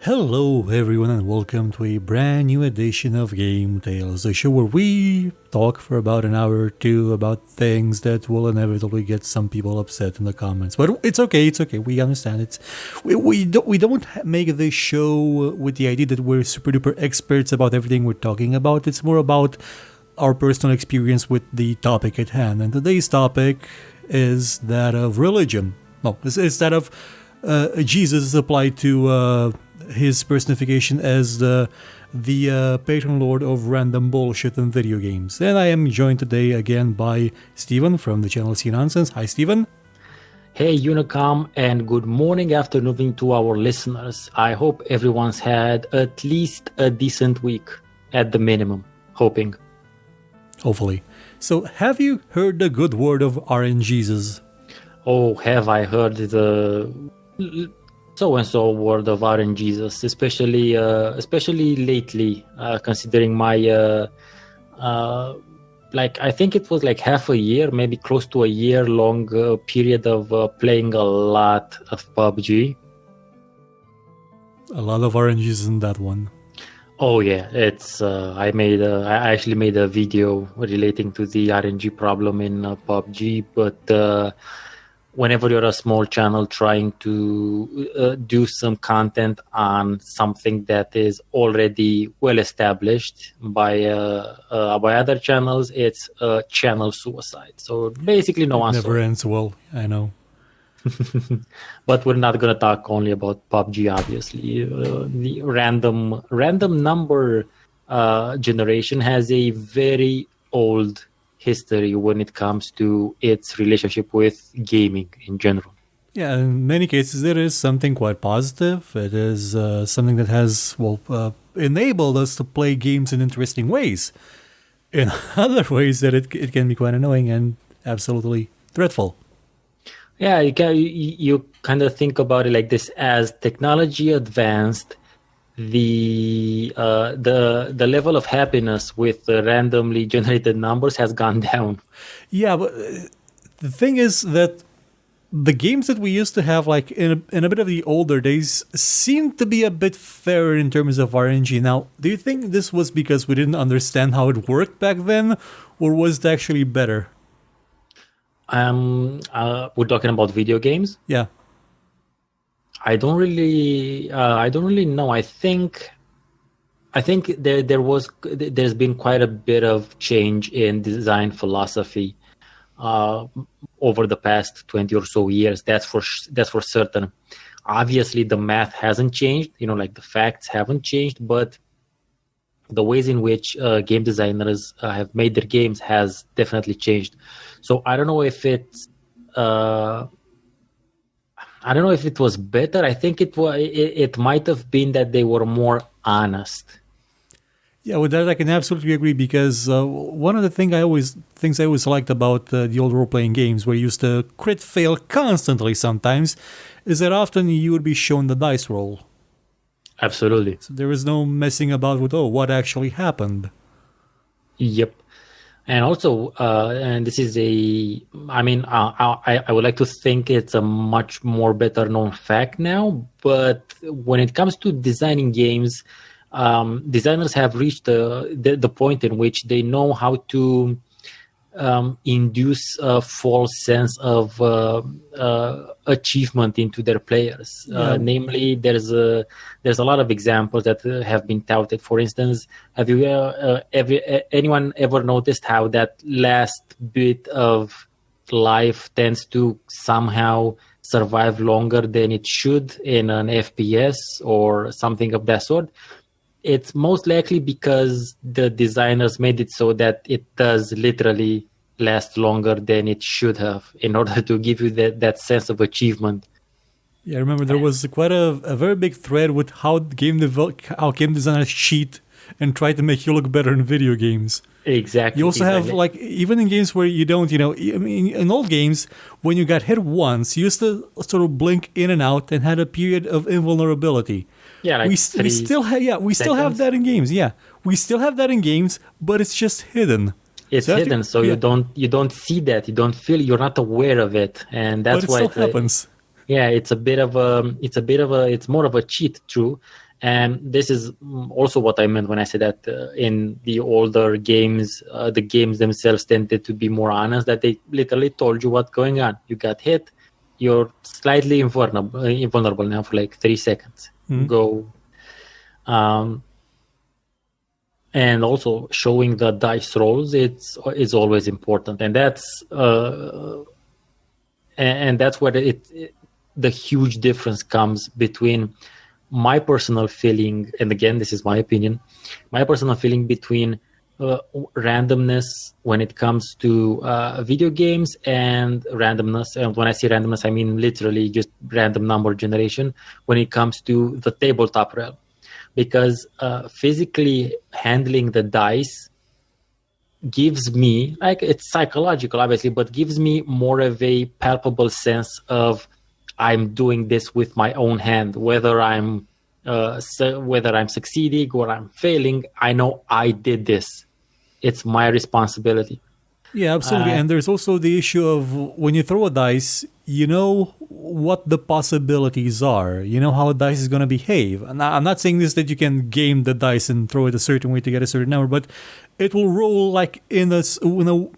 Hello everyone and welcome to a brand new edition of GameTales, a show where we talk for about an hour or two about things that will inevitably get some people upset in the comments. But it's okay, we understand it. We don't make this show with the idea that we're super duper experts about everything we're talking about. It's more about our personal experience with the topic at hand. And today's topic is that of religion. No, it's that of Jesus applied to his personification as the patron lord of random bullshit in video games. And I am joined today again by Steven from the channel See Nonsense. Hi, Steven. Hey, Unicom, and good morning, afternoon to our listeners. I hope everyone's had at least a decent week, at the minimum. Hoping. Hopefully. So, have you heard the good word of RNJesus? Oh, have I heard the so-and-so word of RNJesus, especially lately, considering my, I think it was like half a year, maybe close to a year-long period of playing a lot of PUBG. A lot of RNGs in that one. Oh yeah, it's I actually made a video relating to the RNG problem in PUBG, but whenever you're a small channel trying to do some content on something that is already well established by other channels, it's channel suicide. So basically, no one. Never ends well. I know. But we're not going to talk only about PUBG, obviously. The random number generation has a very old history when it comes to its relationship with gaming in general. Yeah, in many cases it is something quite positive. It is something that has enabled us to play games in interesting ways. In other ways that it can be quite annoying and absolutely dreadful. Yeah, you kind of think about it like this: as technology advanced, the level of happiness with randomly generated numbers has gone down. Yeah, but the thing is that the games that we used to have, like in a bit of the older days, seem to be a bit fairer in terms of RNG. Now, do you think this was because we didn't understand how it worked back then, or was it actually better? We're talking about video games. Yeah. I don't really know. I think there's been quite a bit of change in design philosophy over the past 20 or so years. That's for certain. Obviously, the math hasn't changed. Like the facts haven't changed, but the ways in which game designers have made their games has definitely changed. So I don't know if it's. I don't know if it was better. I think it might have been that they were more honest. Yeah, with that I can absolutely agree, because one of the things I always liked about the old role-playing games, where you used to crit fail constantly sometimes, is that often you would be shown the dice roll. Absolutely. So there was no messing about with, what actually happened. Yep. And also, and this is I would like to think it's a much more better known fact now, but when it comes to designing games, designers have reached the point in which they know how to induce a false sense of achievement into their players. Yeah. Namely, there's a lot of examples that have been touted. For instance, have you anyone ever noticed how that last bit of life tends to somehow survive longer than it should in an FPS or something of that sort? It's most likely because the designers made it so that it does literally last longer than it should have, in order to give you that sense of achievement. Yeah, I remember there was quite a very big thread with how game designers cheat and try to make you look better in video games. Exactly. You also have, like, even in games where you don't, in old games, when you got hit once, you used to sort of blink in and out and had a period of invulnerability. Yeah, like we still have that in games. Yeah, we still have that in games, but it's just hidden. It's hidden, so you don't see that, you don't feel, you're not aware of it, and that's why it still happens. Yeah, it's more of a cheat, true. And this is also what I meant when I said that in the older games, the games themselves tended to be more honest, that they literally told you what's going on. You got hit, you're slightly invulnerable now for like 3 seconds. Go. And also showing the dice rolls, it's always important. And that's where the huge difference comes between my personal feeling, and again, this is my opinion, my personal feeling between randomness when it comes to video games and randomness. And when I say randomness, I mean literally just random number generation when it comes to the tabletop realm. Because physically handling the dice gives me, like, it's psychological, obviously, but gives me more of a palpable sense of I'm doing this with my own hand, whether I'm succeeding or I'm failing. I know I did this. It's my responsibility. Yeah, absolutely. And there's also the issue of when you throw a dice, you know what the possibilities are. You know how a dice is going to behave. And I'm not saying this that you can game the dice and throw it a certain way to get a certain number, but it will roll like in a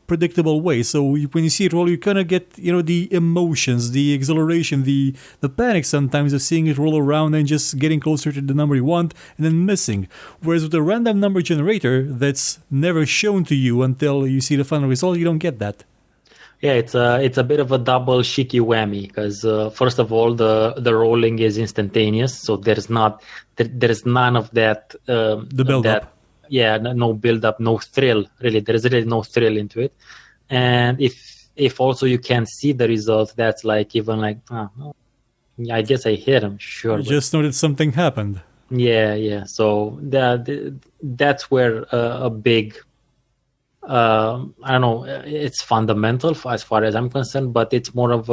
predictable way. So when you see it roll, you kind of get, the emotions, the exhilaration, the panic sometimes of seeing it roll around and just getting closer to the number you want and then missing. Whereas with a random number generator that's never shown to you until you see the final result, you don't get that. Yeah, it's a bit of a double shiky whammy because first of all, the rolling is instantaneous, so there's none of that. The build up. Yeah, no build up, no thrill. Really, there is really no thrill into it. And if also you can see the result, that's like even like, I guess I hit him. Sure, you just know that something happened. Yeah. So that's where a big. I don't know. It's fundamental as far as I'm concerned, but it's more of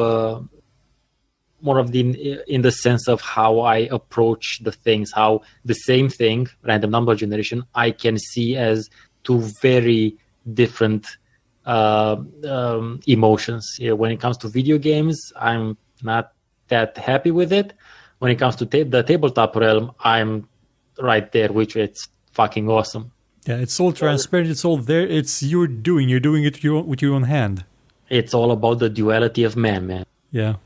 in the sense of how I approach the things. How the same thing, random number generation, I can see as two very different emotions. Yeah, when it comes to video games, I'm not that happy with it. When it comes to the tabletop realm, I'm right there, which it's fucking awesome. Yeah, it's all transparent. It's all there. It's you're doing it with your own hand. It's all about the duality of man. Yeah.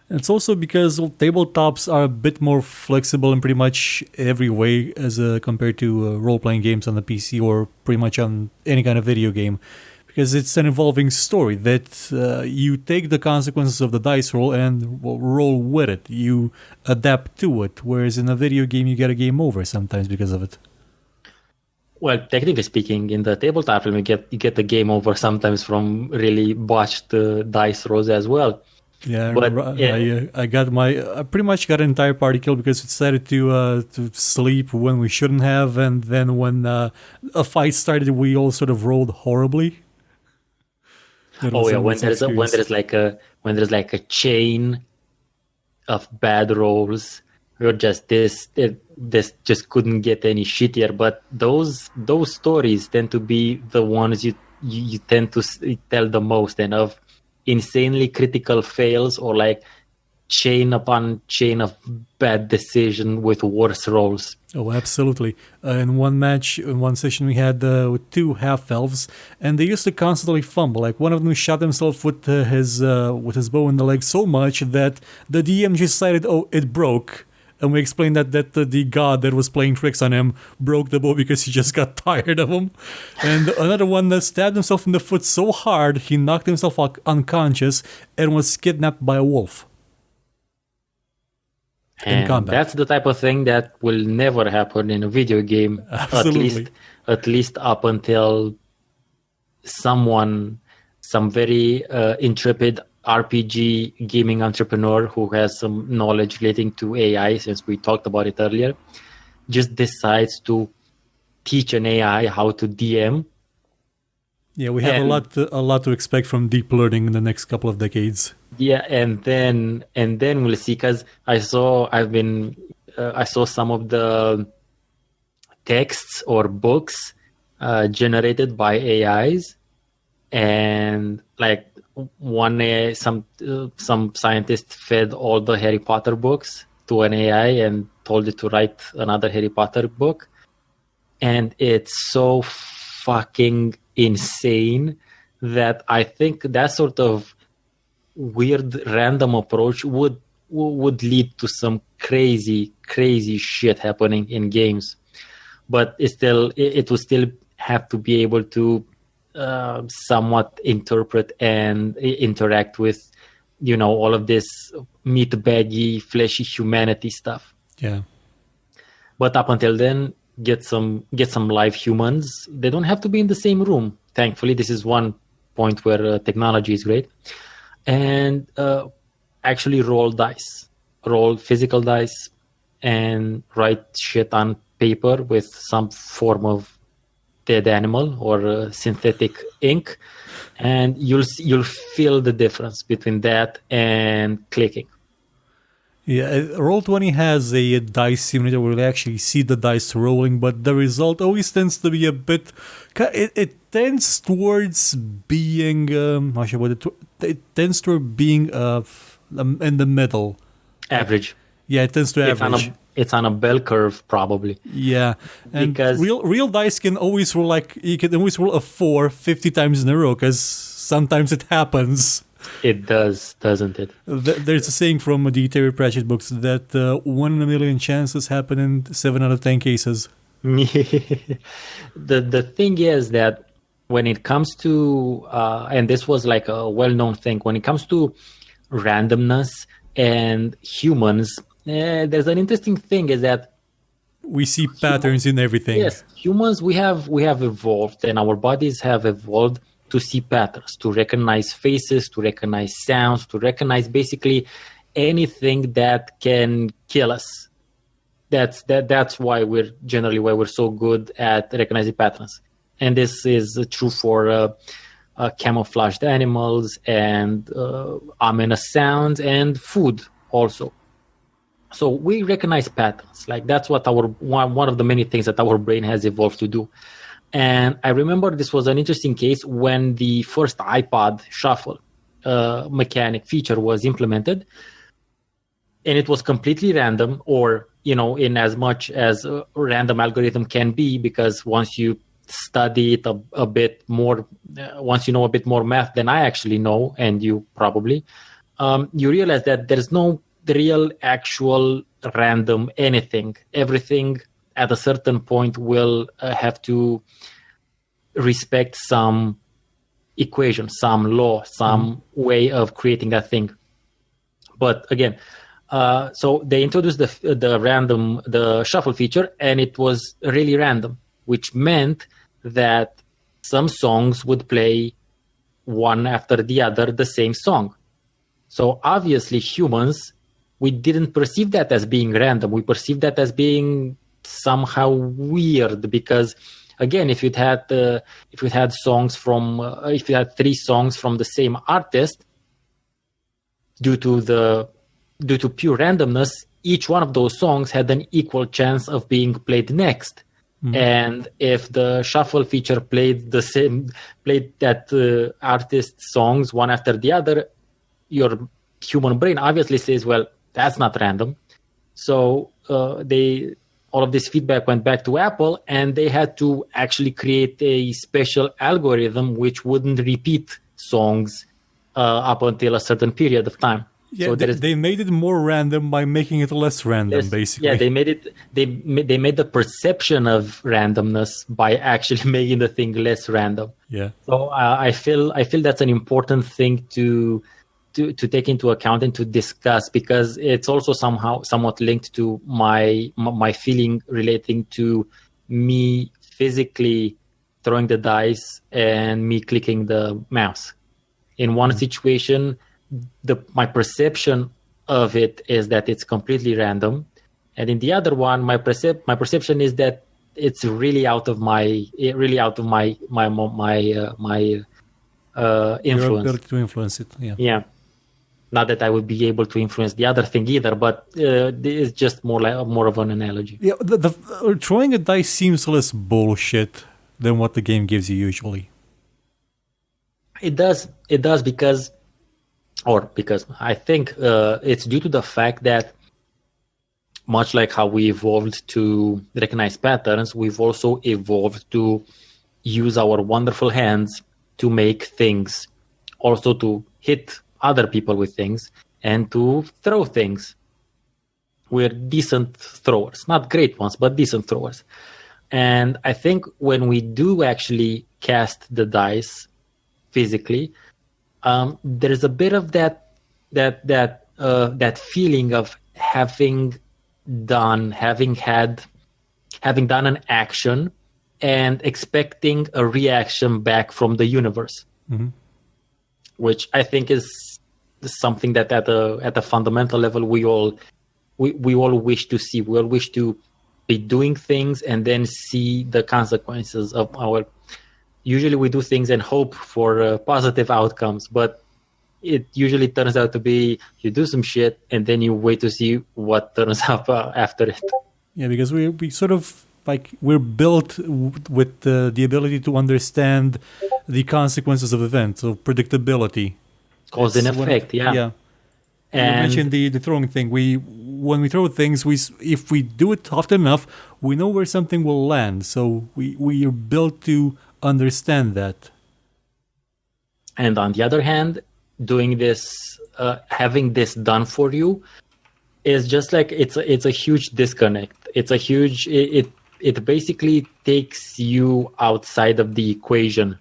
And it's also because tabletops are a bit more flexible in pretty much every way as compared to role-playing games on the PC or pretty much on any kind of video game. Because it's an evolving story that you take the consequences of the dice roll and roll with it. You adapt to it. Whereas in a video game, you get a game over sometimes because of it. Well, technically speaking, in the tabletop film, you get the game over sometimes from really botched dice rolls as well. Yeah, but I pretty much got an entire party killed because we decided to sleep when we shouldn't have, and then when a fight started, we all sort of rolled horribly. When there's like a chain of bad rolls. Or just this just couldn't get any shittier. But those stories tend to be the ones you tend to tell the most, and of insanely critical fails or like chain upon chain of bad decision with worse rolls. Oh, absolutely. In one session we had with two half-elves, and they used to constantly fumble. Like one of them shot himself with his bow in the leg so much that the DM just decided, it broke. And we explained that the god that was playing tricks on him broke the bow because he just got tired of him. And another one that stabbed himself in the foot so hard he knocked himself unconscious and was kidnapped by a wolf. And that's the type of thing that will never happen in a video game. Absolutely. At least up until some very intrepid RPG gaming entrepreneur who has some knowledge relating to AI, since we talked about it earlier, just decides to teach an AI how to DM. Yeah, we have a lot to expect from deep learning in the next couple of decades. Yeah, and then we'll see. Because I saw some of the texts or books generated by AIs, and like some scientist fed all the Harry Potter books to an AI and told it to write another Harry Potter book. And it's so fucking insane that I think that sort of weird random approach would lead to some crazy shit happening in games. But it will still have to be able to somewhat interpret and interact with, all of this meat-baggy, fleshy humanity stuff. Yeah. But up until then, get some live humans. They don't have to be in the same room. Thankfully, this is one point where technology is great. And actually roll physical dice, and write shit on paper with some form of dead animal or synthetic ink, and you'll feel the difference between that and clicking. Yeah, Roll20 has a dice simulator where you actually see the dice rolling, but the result always tends to be a bit. It tends towards being. How should I put it? It tends toward being in the middle. Average. Yeah, it tends to average. It's on a bell curve, probably. Yeah, and because real dice can always roll you can always roll a 4 50 times in a row, because sometimes it happens. It does, doesn't it? There's a saying from the Terry Pratchett books that 1 in a million chances happen in 7 out of 10 cases. The thing is that when it comes to, and this was like a well-known thing, when it comes to randomness and humans, there's an interesting thing is that we see patterns in everything. Yes, humans, we have evolved, and our bodies have evolved to see patterns, to recognize faces, to recognize sounds, to recognize basically anything that can kill us. That's why we're so good at recognizing patterns. And this is true for camouflaged animals and ominous sounds and food also. So we recognize patterns. Like that's what one of the many things that our brain has evolved to do. And I remember this was an interesting case when the first iPod shuffle mechanic feature was implemented, and it was completely random, or in as much as a random algorithm can be, because once you study it a bit more, once you know a bit more math than I actually know, and you probably, you realize that there's no real actual random anything. Everything at a certain point will have to respect some equation, some law, some way of creating that thing. But again, so they introduced the shuffle feature, and it was really random, which meant that some songs would play one after the other, the same song. So obviously humans, we didn't perceive that as being random. We perceived that as being somehow weird, because again, if you had 3 songs from the same artist, due to pure randomness, each one of those songs had an equal chance of being played next. Mm-hmm. And if the shuffle feature played that artist's songs one after the other, your human brain obviously says, well, that's not random. So all of this feedback went back to Apple, and they had to actually create a special algorithm which wouldn't repeat songs up until a certain period of time. Yeah, so they made it more random by making it less random, basically. Yeah, they made the perception of randomness by actually making the thing less random. Yeah. So I feel that's an important thing to take into account and to discuss, because it's also somewhat linked to my feeling relating to me physically throwing the dice and me clicking the mouse. In one situation, my perception of it is that it's completely random, and in the other one, my perception is that it's really out of my influence. Your ability to influence it. Yeah. Yeah. Not that I would be able to influence the other thing either, but it's just more of an analogy. Yeah, the throwing a dice seems less bullshit than what the game gives you usually. It does because I think it's due to the fact that much like how we evolved to recognize patterns, we've also evolved to use our wonderful hands to make things, also to hit other people with things and to throw things. We're decent throwers, not great ones, but decent throwers. And I think when we do actually cast the dice physically, there's a bit of that feeling of having done an action and expecting a reaction back from the universe, which I think is something that at a fundamental level we all wish to see. We all wish to be doing things and then see the consequences of our. Usually we do things and hope for positive outcomes, but it usually turns out to be you do some shit and then you wait to see what turns up after it. Yeah, because we sort of like we're built with the ability to understand the consequences of events, so predictability, cause and effect. Yeah. And you mentioned the throwing thing. When we throw things, if we do it often enough, we know where something will land. So we are built to understand that. And on the other hand, doing this, having this done for you, is just like it's a huge disconnect. It's a huge. It basically takes you outside of the equation,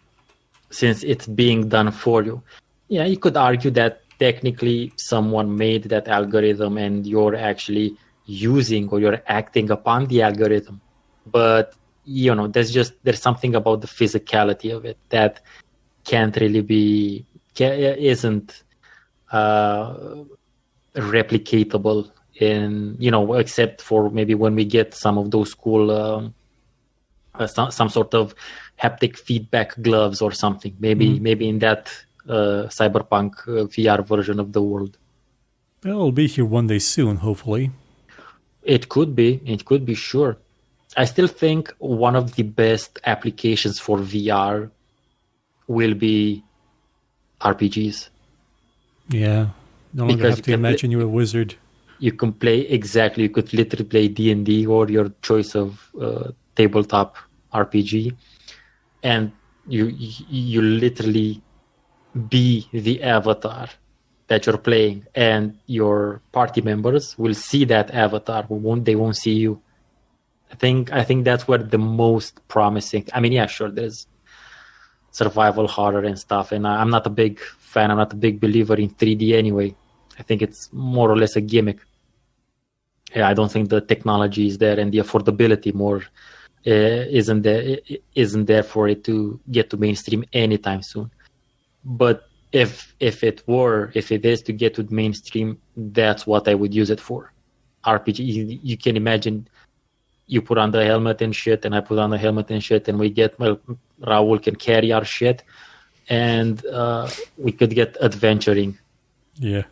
since it's being done for you. Yeah, you could argue that technically someone made that algorithm and you're actually using or you're acting upon the algorithm, but there's something about the physicality of it that isn't replicatable in except for maybe when we get some of those cool some sort of haptic feedback gloves or something, maybe in that cyberpunk VR version of the world. It'll be here one day soon, hopefully. It could be, sure. I still think one of the best applications for VR will be RPGs. Yeah, no longer have to imagine you're a wizard. You can play you could literally play D&D or your choice of tabletop RPG, and you literally be the avatar that you're playing, and your party members will see that avatar. They won't see you. I think that's where the most promising. I mean, yeah, sure, there's survival horror and stuff, and I'm not a big fan. I'm not a big believer in 3D anyway. I think it's more or less a gimmick. Yeah, I don't think the technology is there, and the affordability isn't there for it to get to mainstream anytime soon. But if it is to get to mainstream, that's what I would use it for. RPG. You can imagine you put on the helmet and shit, and I put on the helmet and shit, and Raul can carry our shit, and we could get adventuring. Yeah.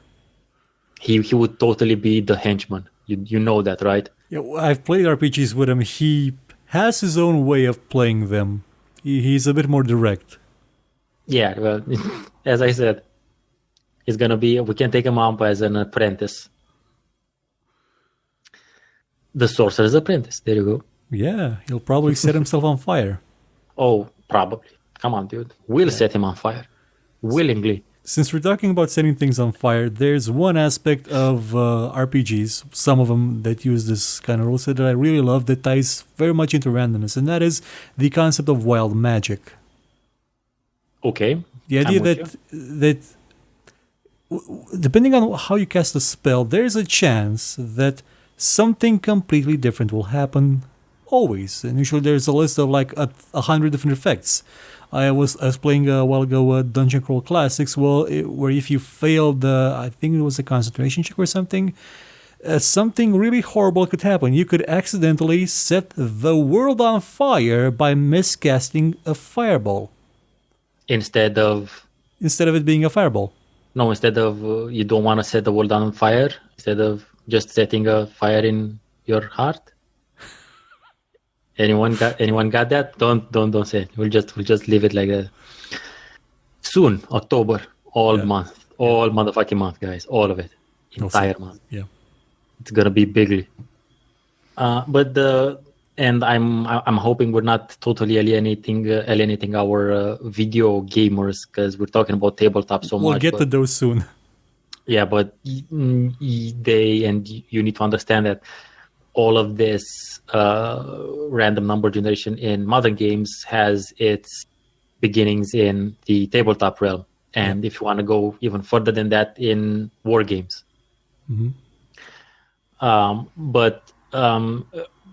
He would totally be the henchman. You know that, right? Yeah, I've played RPGs with him. He has his own way of playing them. He's a bit more direct. Yeah, well, as I said, he's gonna be. We can take him on as an apprentice. The Sorcerer's Apprentice. There you go. Yeah, he'll probably set himself on fire. Oh, probably. Come on, dude. We'll set him on fire. Willingly. Since we're talking about setting things on fire, there's one aspect of RPGs, some of them that use this kind of rule set that I really love, that ties very much into randomness, and that is the concept of wild magic. Okay. The idea that depending on how you cast a spell, there's a chance that something completely different will happen always. And usually there's a list of like 100 different effects. I was playing a while ago Dungeon Crawl Classics, where if you failed, I think it was a concentration check or something, something really horrible could happen. You could accidentally set the world on fire by miscasting a fireball. Instead of it being a fireball. No, instead of you don't want to set the world on fire, instead of just setting a fire in your heart. Anyone got that? Don't say it. We'll just leave it like that. Soon, October, month, all motherfucking month, guys, all of it, entire month. Yeah, it's gonna be bigly. I'm hoping we're not totally alienating our video gamers, because we're talking about tabletop so We'll much. get to those soon. Yeah, but you need to understand that all of this random number generation in modern games has its beginnings in the tabletop realm, and if you want to go even further than that, in war games. But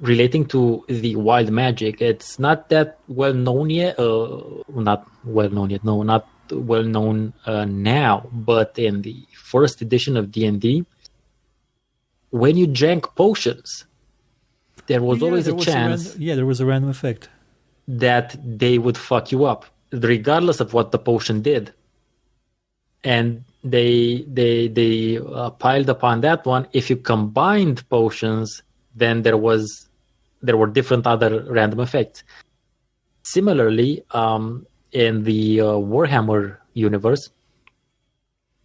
relating to the wild magic, it's not that well known yet. Not well known yet. No, not well known now. But in the first edition of D&D, when you drank potions, there was always a chance there was a random effect that they would fuck you up, regardless of what the potion did. And they piled upon that one. If you combined potions, then there were different other random effects. Similarly, in the Warhammer universe,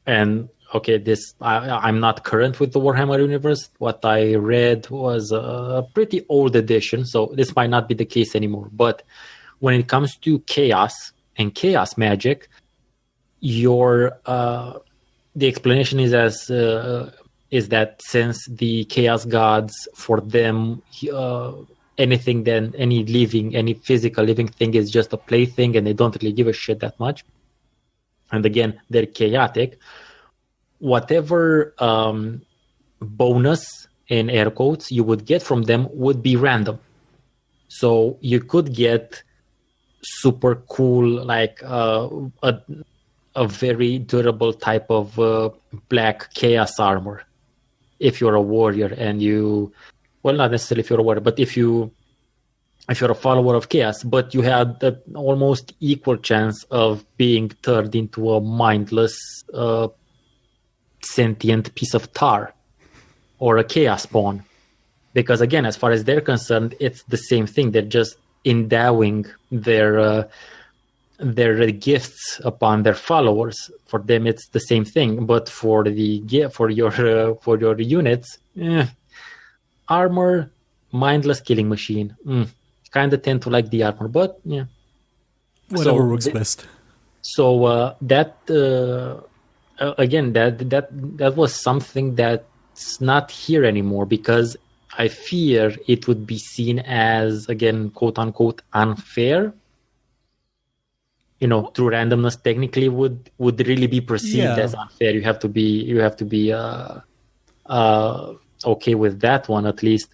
and okay, I'm not current with the Warhammer universe. What I read was a pretty old edition, so this might not be the case anymore. But when it comes to chaos and chaos magic, the explanation is that since the chaos gods, for them, any physical living thing is just a plaything, and they don't really give a shit that much. And again, they're chaotic. Whatever bonus, in air quotes, you would get from them would be random. So you could get super cool, like a very durable type of black chaos armor if you're a warrior, and not necessarily if you're a warrior, but if you're a follower of chaos, but you had the almost equal chance of being turned into a mindless sentient piece of tar or a chaos spawn, because again, as far as they're concerned, it's the same thing. They're just endowing their gifts upon their followers. For them, it's the same thing. But for your units, armor, mindless killing machine. Kind of tend to like the armor, but yeah, whatever works best. So that was something that's not here anymore, because I fear it would be seen as, again, quote unquote, unfair. Through randomness, technically would really be perceived as unfair. You have to be okay with that one, at least.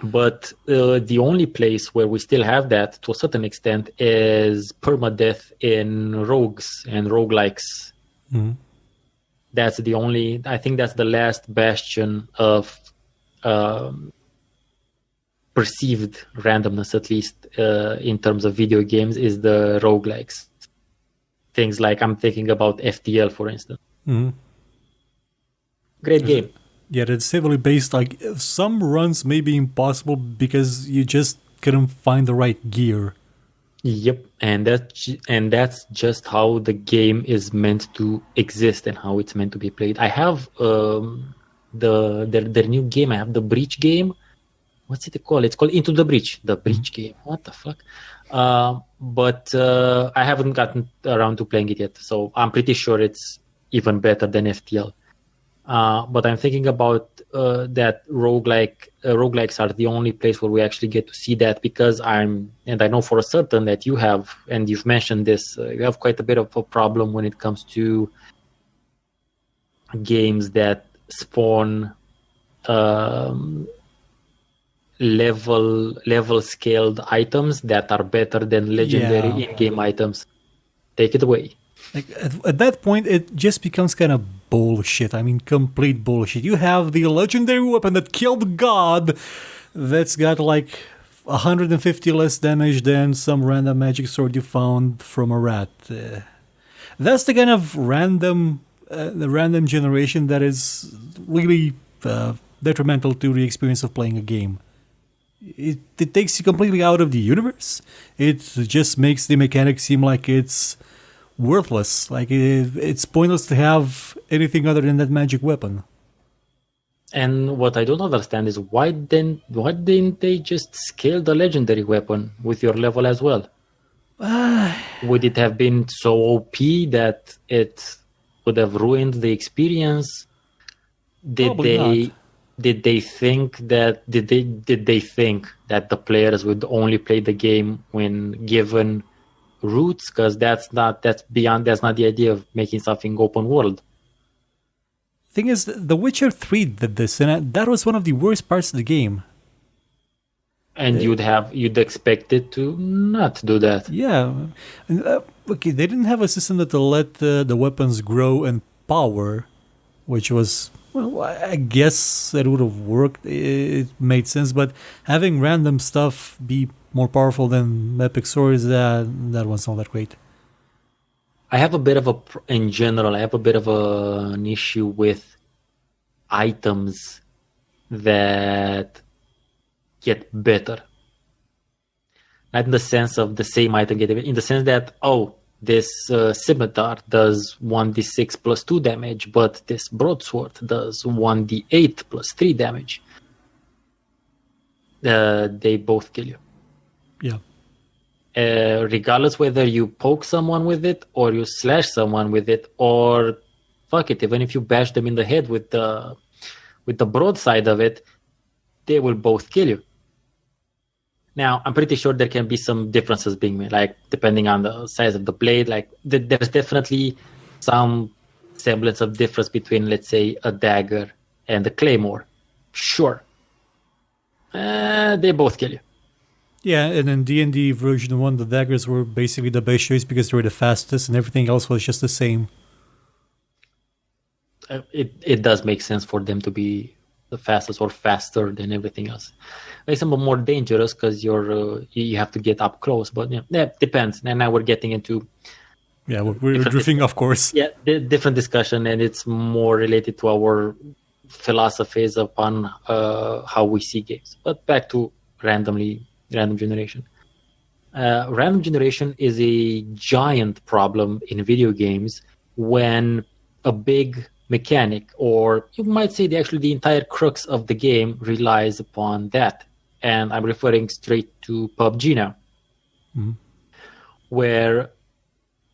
But the only place where we still have that to a certain extent is permadeath in rogues and roguelikes. Mm-hmm. I think that's the last bastion of perceived randomness, at least in terms of video games, is the roguelikes. Things like, I'm thinking about FTL, for instance. Mm-hmm. Great game. Yeah, it's heavily based, like, some runs may be impossible because you just couldn't find the right gear. Yep, and that's just how the game is meant to exist and how it's meant to be played. I have their new game. I have the Breach game. What's it called? It's called Into the Breach. The Breach game. What the fuck? But I haven't gotten around to playing it yet, so I'm pretty sure it's even better than FTL. But I'm thinking about that roguelikes are the only place where we actually get to see that, because I know for a certain that you have, and you've mentioned this, you have quite a bit of a problem when it comes to games that spawn level scaled items that are better than legendary in-game items. Take it away. Like at that point, it just becomes kind of bullshit. I mean, complete bullshit. You have the legendary weapon that killed God, that's got like 150 less damage than some random magic sword you found from a rat. That's the kind of the random generation that is really detrimental to the experience of playing a game. It takes you completely out of the universe. It just makes the mechanics seem like it's worthless. Like it's pointless to have anything other than that magic weapon. And what I don't understand is why didn't they just scale the legendary weapon with your level as well? Would it have been so OP that it would have ruined the experience? Probably not. Did they think that the players would only play the game when given routes? Because that's not the idea of making something open world. Thing is, The Witcher 3 did this, and that was one of the worst parts of the game. And you'd expect it to not do that. Yeah. Okay, they didn't have a system that let the weapons grow in power, which was, well, I guess it would have worked. It made sense, but having random stuff be more powerful than epic swords, that one's not that great. I have a bit of an issue with items that get better. Not in the sense of the same item getting better, in the sense that, this scimitar does 1d6 plus 2 damage, but this broadsword does 1d8 plus 3 damage. They both kill you. Yeah. Regardless whether you poke someone with it or you slash someone with it, or fuck it, even if you bash them in the head with the broadside of it, they will both kill you. Now, I'm pretty sure there can be some differences being made, like depending on the size of the blade. Like there's definitely some semblance of difference between, let's say, a dagger and a claymore. Sure. They both kill you. Yeah, and in D&D version 1, the daggers were basically the best choice because they were the fastest, and everything else was just the same. It does make sense for them to be the fastest or faster than everything else. Makes them more dangerous because you have to get up close, but that depends. And now we're getting into we're drifting, of course. Yeah, different discussion, and it's more related to our philosophies upon how we see games. But back to random generation. Random generation is a giant problem in video games when a big mechanic, or you might say the entire crux of the game, relies upon that. And I'm referring straight to PUBG now. Mm-hmm. Where,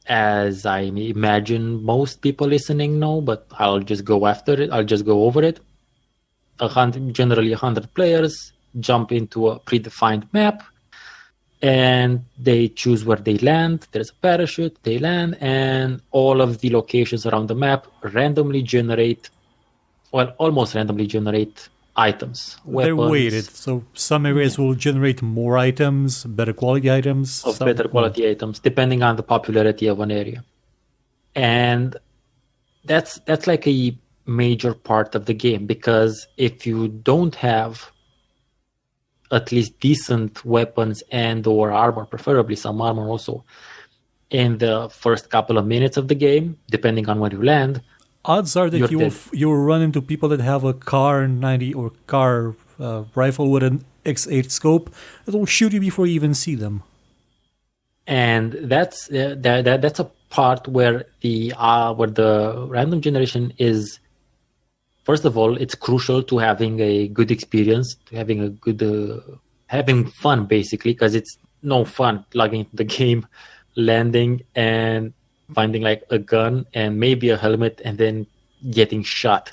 as I imagine most people listening know, but I'll just go over it. Generally 100 players jump into a predefined map, and they choose where they land. There's a parachute, they land, and all of the locations around the map almost randomly generate items, weapons. They're weighted, so some areas will generate more items, better quality items. Items, depending on the popularity of an area. And that's like a major part of the game, because if you don't have at least decent weapons and or armor, preferably some armor also, in the first couple of minutes of the game, depending on where you land, odds are that you will run into people that have a Car 90 or Car rifle with an X8 scope that will shoot you before you even see them. And that's a part where the random generation is. First of all, it's crucial to having a good experience, to having a good, having fun, basically, because it's no fun logging into the game, landing, and finding like a gun and maybe a helmet, and then getting shot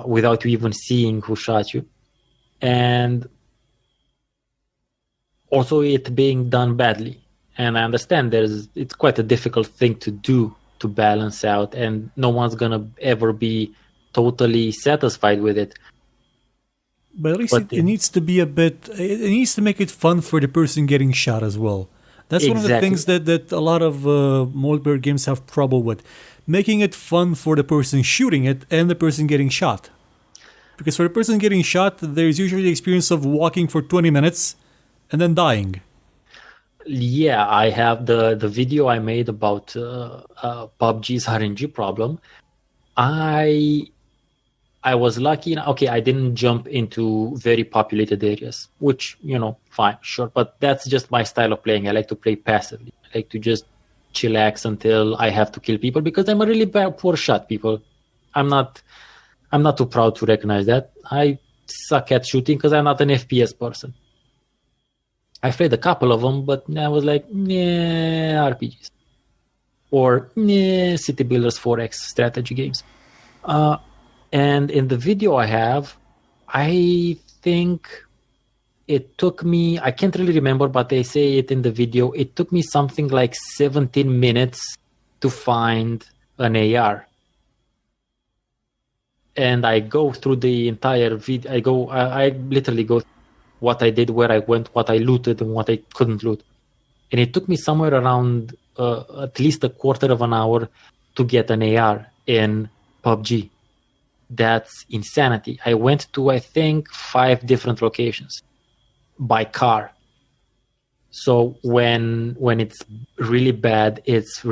without you even seeing who shot you. And also it being done badly. And I understand it's quite a difficult thing to do, to balance out, and no one's going to ever be totally satisfied with it. But at least it needs to be it needs to make it fun for the person getting shot as well. That's one of the things that a lot of multiplayer games have trouble with. Making it fun for the person shooting it and the person getting shot. Because for the person getting shot, there's usually the experience of walking for 20 minutes and then dying. Yeah, I have the video I made about PUBG's RNG problem. I was lucky. Okay, I didn't jump into very populated areas, which, fine, sure. But that's just my style of playing. I like to play passively. I like to just chillax until I have to kill people, because I'm a really poor shot, people. I'm not I'm not too proud to recognize that. I suck at shooting because I'm not an FPS person. I played a couple of them, but I was like, nah, RPGs. Or nah, City Builders 4X strategy games. And in the video I think it took me, I can't really remember, but they say it in the video, it took me something like 17 minutes to find an AR. And I go through the entire video. I literally go what I did, where I went, what I looted, and what I couldn't loot. And it took me somewhere around at least a quarter of an hour to get an AR in PUBG. That's insanity. I went to, I think, 5 different locations by car. So when it's really bad, it's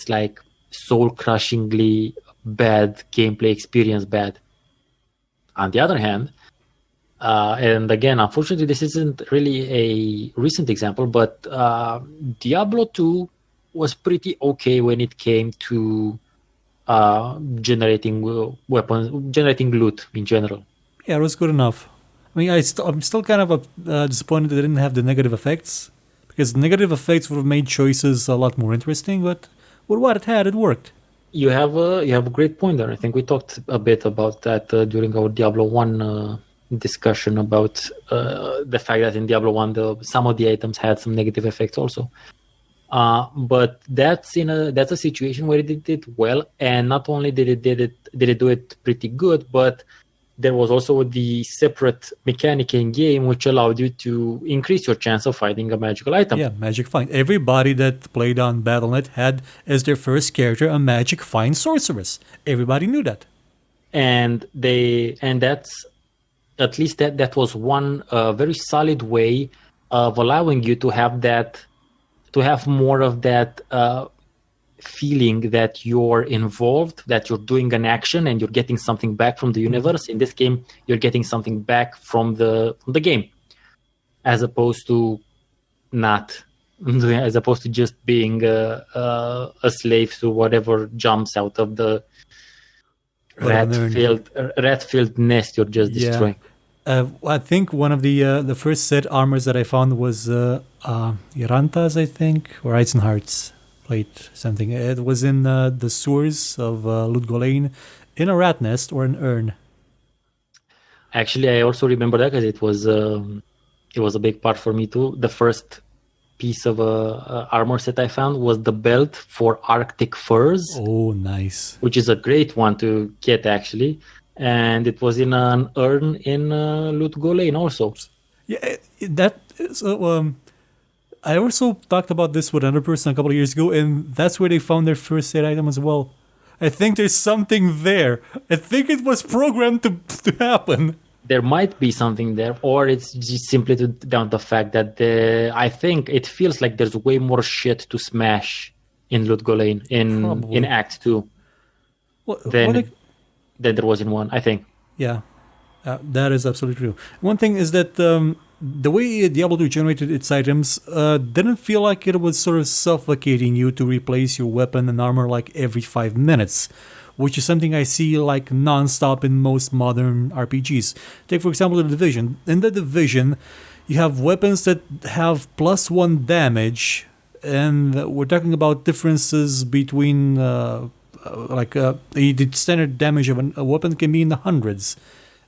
like soul-crushingly bad gameplay experience bad. On the other hand, and again, unfortunately, this isn't really a recent example, but Diablo 2 was pretty okay when it came to generating weapons, generating loot in general. Yeah, it was good enough. I mean, I'm still kind of disappointed that it didn't have the negative effects, because negative effects would have made choices a lot more interesting, but with what it had, it worked. You have a great point there. I think we talked a bit about that during our Diablo 1 discussion about the fact that in Diablo 1 some of the items had some negative effects also. But that's a situation where it did it well, and not only did it do it pretty good, but there was also the separate mechanic in game which allowed you to increase your chance of finding a magical item. Yeah, magic find. Everybody that played on Battle.net had as their first character a magic find sorceress. Everybody knew that. And that's at least that was one very solid way of allowing you to have more of that feeling that you're involved, that you're doing an action and you're getting something back from the universe. In this game, you're getting something back from the game, as opposed to just being a slave to whatever jumps out of the rat-filled nest you're just destroying. I think one of the first set armors that I found was Iranta's, I think, or Eisenhart's plate something. It was in the sewers of Ludgolain in a rat nest or an urn. Actually, I also remember that because it was a big part for me too. The first piece of armor set I found was the belt for Arctic furs. Oh, nice! Which is a great one to get actually, and it was in an urn in Ludgolain also. Yeah, that. So, I also talked about this with another person a couple of years ago, and that's where they found their first set item as well. I think there's something there. I think it was programmed to happen. There might be something there, or it's just simply down to the fact that I think it feels like there's way more shit to smash in Ludgolain in Act 2 than there was in 1, I think. Yeah, that is absolutely true. One thing is that the way Diablo 2 generated its items didn't feel like it was sort of suffocating you to replace your weapon and armor like every 5 minutes, which is something I see like non-stop in most modern RPGs. Take, for example, The Division. In The Division, you have weapons that have +1 damage, and we're talking about differences between the standard damage of a weapon can be in the hundreds.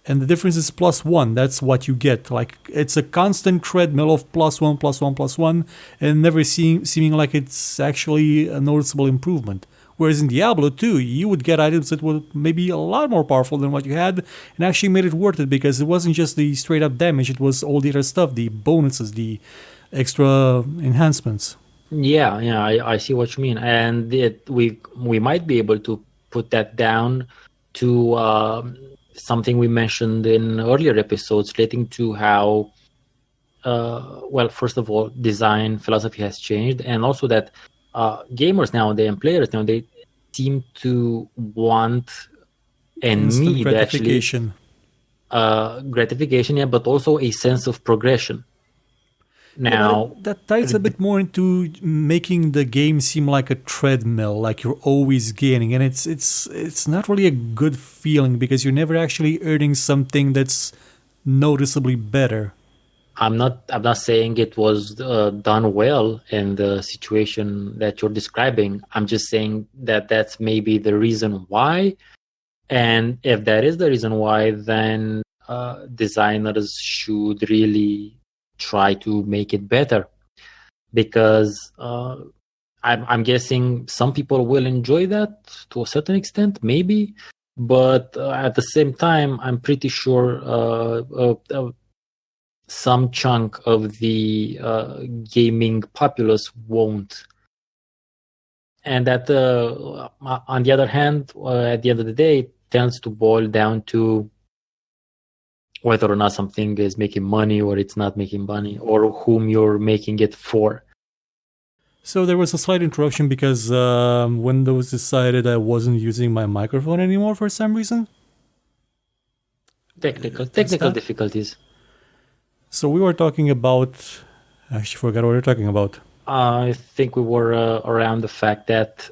And the difference is +1. That's what you get. Like, it's a constant treadmill of +1, +1, +1, and never seeming like it's actually a noticeable improvement. Whereas in Diablo 2, you would get items that were maybe a lot more powerful than what you had, and actually made it worth it because it wasn't just the straight up damage, it was all the other stuff, the bonuses, the extra enhancements. Yeah, I see what you mean. And we might be able to put that down to something we mentioned in earlier episodes relating to how, first of all, design philosophy has changed, and also that gamers nowadays and players now, they seem to want and instant need gratification. Gratification, yeah, but also a sense of progression. Now, that ties a bit more into making the game seem like a treadmill, like you're always gaining, and it's not really a good feeling because you're never actually earning something that's noticeably better. I'm not saying it was done well in the situation that you're describing. I'm just saying that that's maybe the reason why. And if that is the reason why, then designers should really try to make it better. Because I'm guessing some people will enjoy that to a certain extent, maybe. But at the same time, I'm pretty sure some chunk of the gaming populace won't. And that, on the other hand, at the end of the day, it tends to boil down to whether or not something is making money or it's not making money, or whom you're making it for. So there was a slight interruption because Windows decided I wasn't using my microphone anymore for some reason. Technical difficulties. So we were talking about... I actually forgot what we were talking about. I think we were around the fact that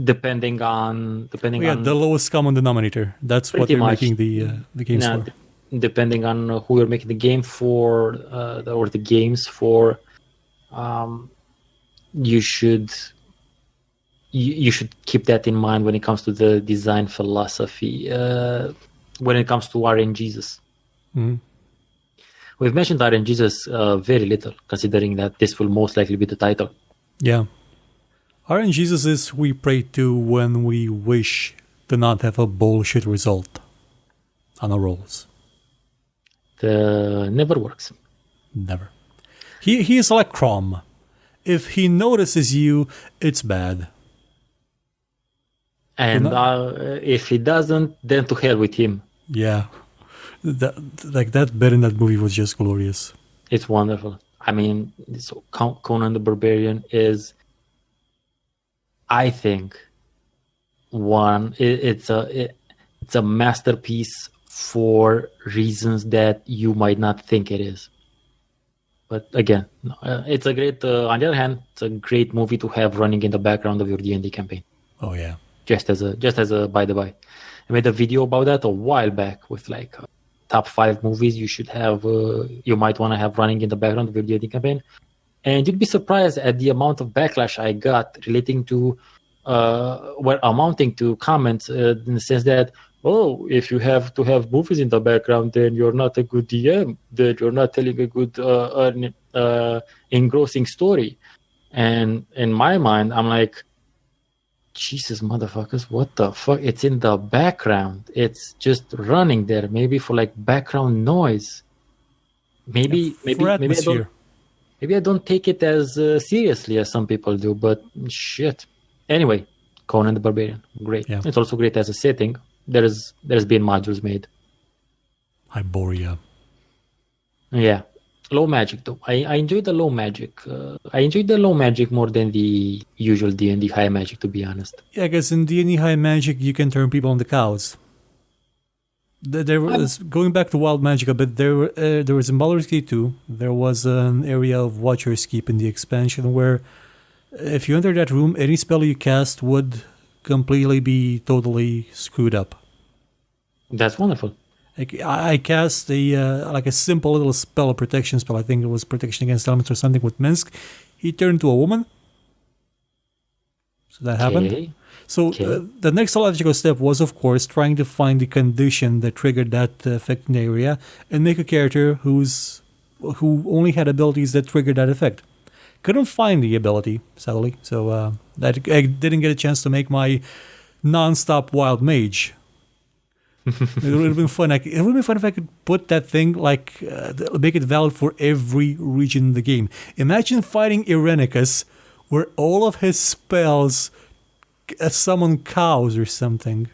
depending on the lowest common denominator. That's what they're making the games for. Depending on who you're making the game for or the games for, you should keep that in mind when it comes to the design philosophy. When it comes to RNJesus. Mm-hmm. We've mentioned RNJesus very little, considering that this will most likely be the title. Yeah. RNJesus is who we pray to when we wish to not have a bullshit result on our rolls. Never works. Never. He is like Crom. If he notices you, it's bad. And if he doesn't, then to hell with him. Yeah. That bit in that movie was just glorious. It's wonderful. I mean, so Conan the Barbarian is, I think, it's a masterpiece for reasons that you might not think it is. But again, it's a great. On the other hand, it's a great movie to have running in the background of your D&D campaign. Oh yeah. Just as a by the by, I made a video about that a while back with like top 5 movies you might want to have running in the background of your D&D campaign, and you'd be surprised at the amount of backlash I got relating to amounting to comments in the sense that, oh, if you have to have movies in the background, then you're not a good DM, that you're not telling a good engrossing story. And in my mind, I'm like, Jesus, motherfuckers, what the fuck? It's in the background. It's just running there, maybe for like background noise. Maybe I don't take it as seriously as some people do, but shit. Anyway, Conan the Barbarian, great. Yeah. It's also great as a setting. There's been modules made. Hyboria. Yeah. Low magic though. I enjoyed the low magic. I enjoyed the low magic more than the usual D&D high magic, to be honest. Yeah, because in D&D high magic you can turn people into cows. There was, going back to wild magic a bit, there was in Baldur's Gate 2, there was an area of Watcher's Keep in the expansion where if you enter that room, any spell you cast would completely be totally screwed up. That's wonderful. I cast a simple little spell, a protection spell. I think it was protection against elements or something with Minsk. He turned to a woman. So that happened. So the next logical step was, of course, trying to find the condition that triggered that effect in the area and make a character who only had abilities that triggered that effect. Couldn't find the ability, sadly. So I didn't get a chance to make my non-stop wild mage. It would have been fun. It would have been fun if I could put that thing, make it valid for every region in the game. Imagine fighting Irenicus, where all of his spells summon cows or something.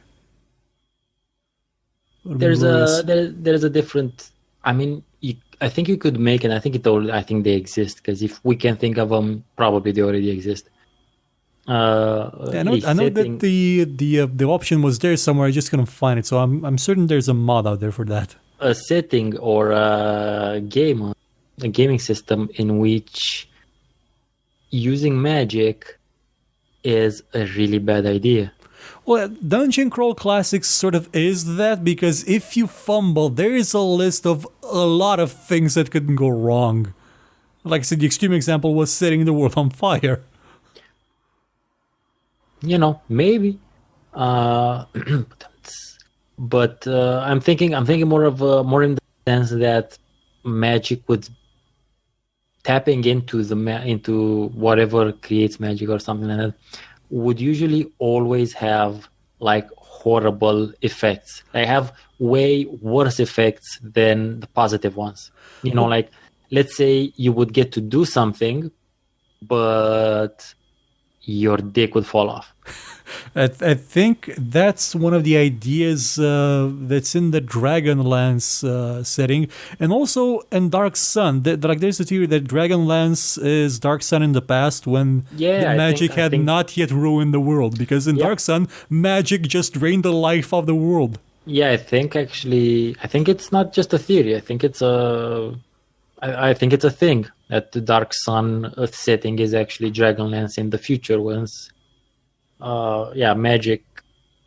There's a different. I mean, I think you could make, and I think they exist, because if we can think of them, probably they already exist. I know that the option was there somewhere. I just couldn't find it, so I'm certain there's a mod out there for that. A setting or a game a gaming system in which using magic is a really bad idea. Well, Dungeon Crawl Classics sort of is that, because if you fumble, there is a list of a lot of things that could go wrong. Like I said, the extreme example was setting the world on fire. Maybe. But I'm thinking more in the sense that magic would tapping into whatever creates magic or something like that would usually always have like horrible effects. They have way worse effects than the positive ones. Like let's say you would get to do something, but your dick would fall off. I think that's one of the ideas that's in the Dragonlance setting, and also in Dark Sun. There's a theory that Dragonlance is Dark Sun in the past, when the magic had not yet ruined the world, because in Dark Sun, magic just drained the life of the world. Yeah, I think it's not just a theory. I think it's a thing that the Dark Sun setting is actually Dragonlance in the future, once magic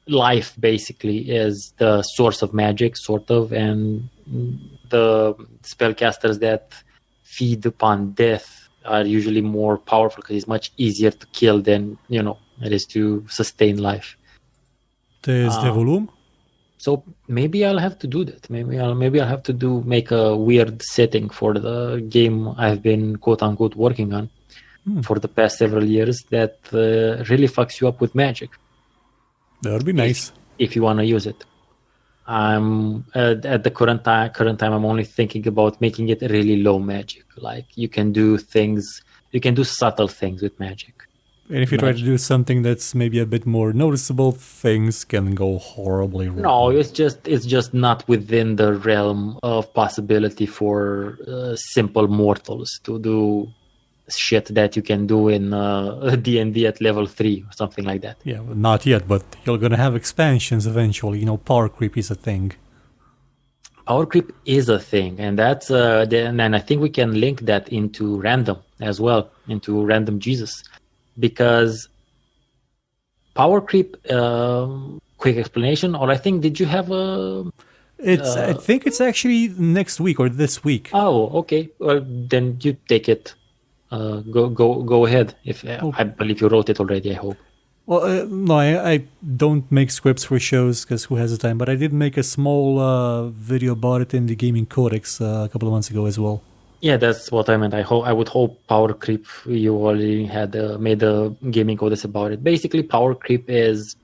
life basically is the source of magic, sort of, and the spellcasters that feed upon death are usually more powerful because it's much easier to kill than it is to sustain life. There's the volume. So maybe I'll have to do that. Maybe I'll have to make a weird setting for the game I've been quote unquote working on for the past several years that really fucks you up with magic. That would be nice if you want to use it. I'm at the current time I'm only thinking about making it really low magic. Like you can do subtle things with magic. And if you try to do something that's maybe a bit more noticeable, things can go horribly wrong. No, it's just not within the realm of possibility for simple mortals to do shit that you can do in D&D at level 3 or something like that. Yeah, well, not yet, but you're gonna have expansions eventually. Power creep is a thing. Power creep is a thing, and that's and I think we can link that into random as well, into RNJesus, because power creep. Quick explanation, or I think did you have a? I think it's actually next week or this week. Oh, okay. Well, then you take it. Go ahead. If I believe you wrote it already, I hope. Well, no, I don't make scripts for shows because who has the time? But I did make a small video about it in the Gaming Codex a couple of months ago as well. Yeah, that's what I meant. I would hope power creep. You already had made a Gaming Codex about it. Basically, power creep is,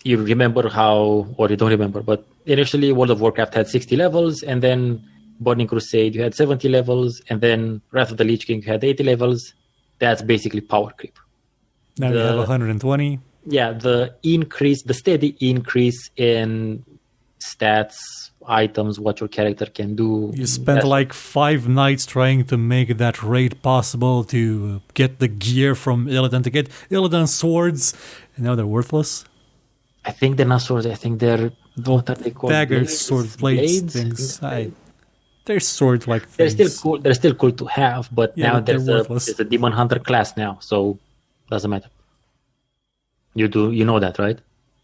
you remember how, or you don't remember, but initially World of Warcraft had 60 levels, and then Burning Crusade you had 70 levels, and then Wrath of the Lich King you had 80 levels. That's basically power creep. Now you have 120. Yeah, the steady increase in stats, items, what your character can do. You spent like 5 nights trying to make that raid possible, to get the gear from Illidan, to get Illidan swords, and now they're worthless. I think they're not swords. I think they're what are they called? Daggers, sword blades, things. They're sword-like things. They're still cool. They're still cool to have, but now there's a demon hunter class now, so doesn't matter. You know that, right?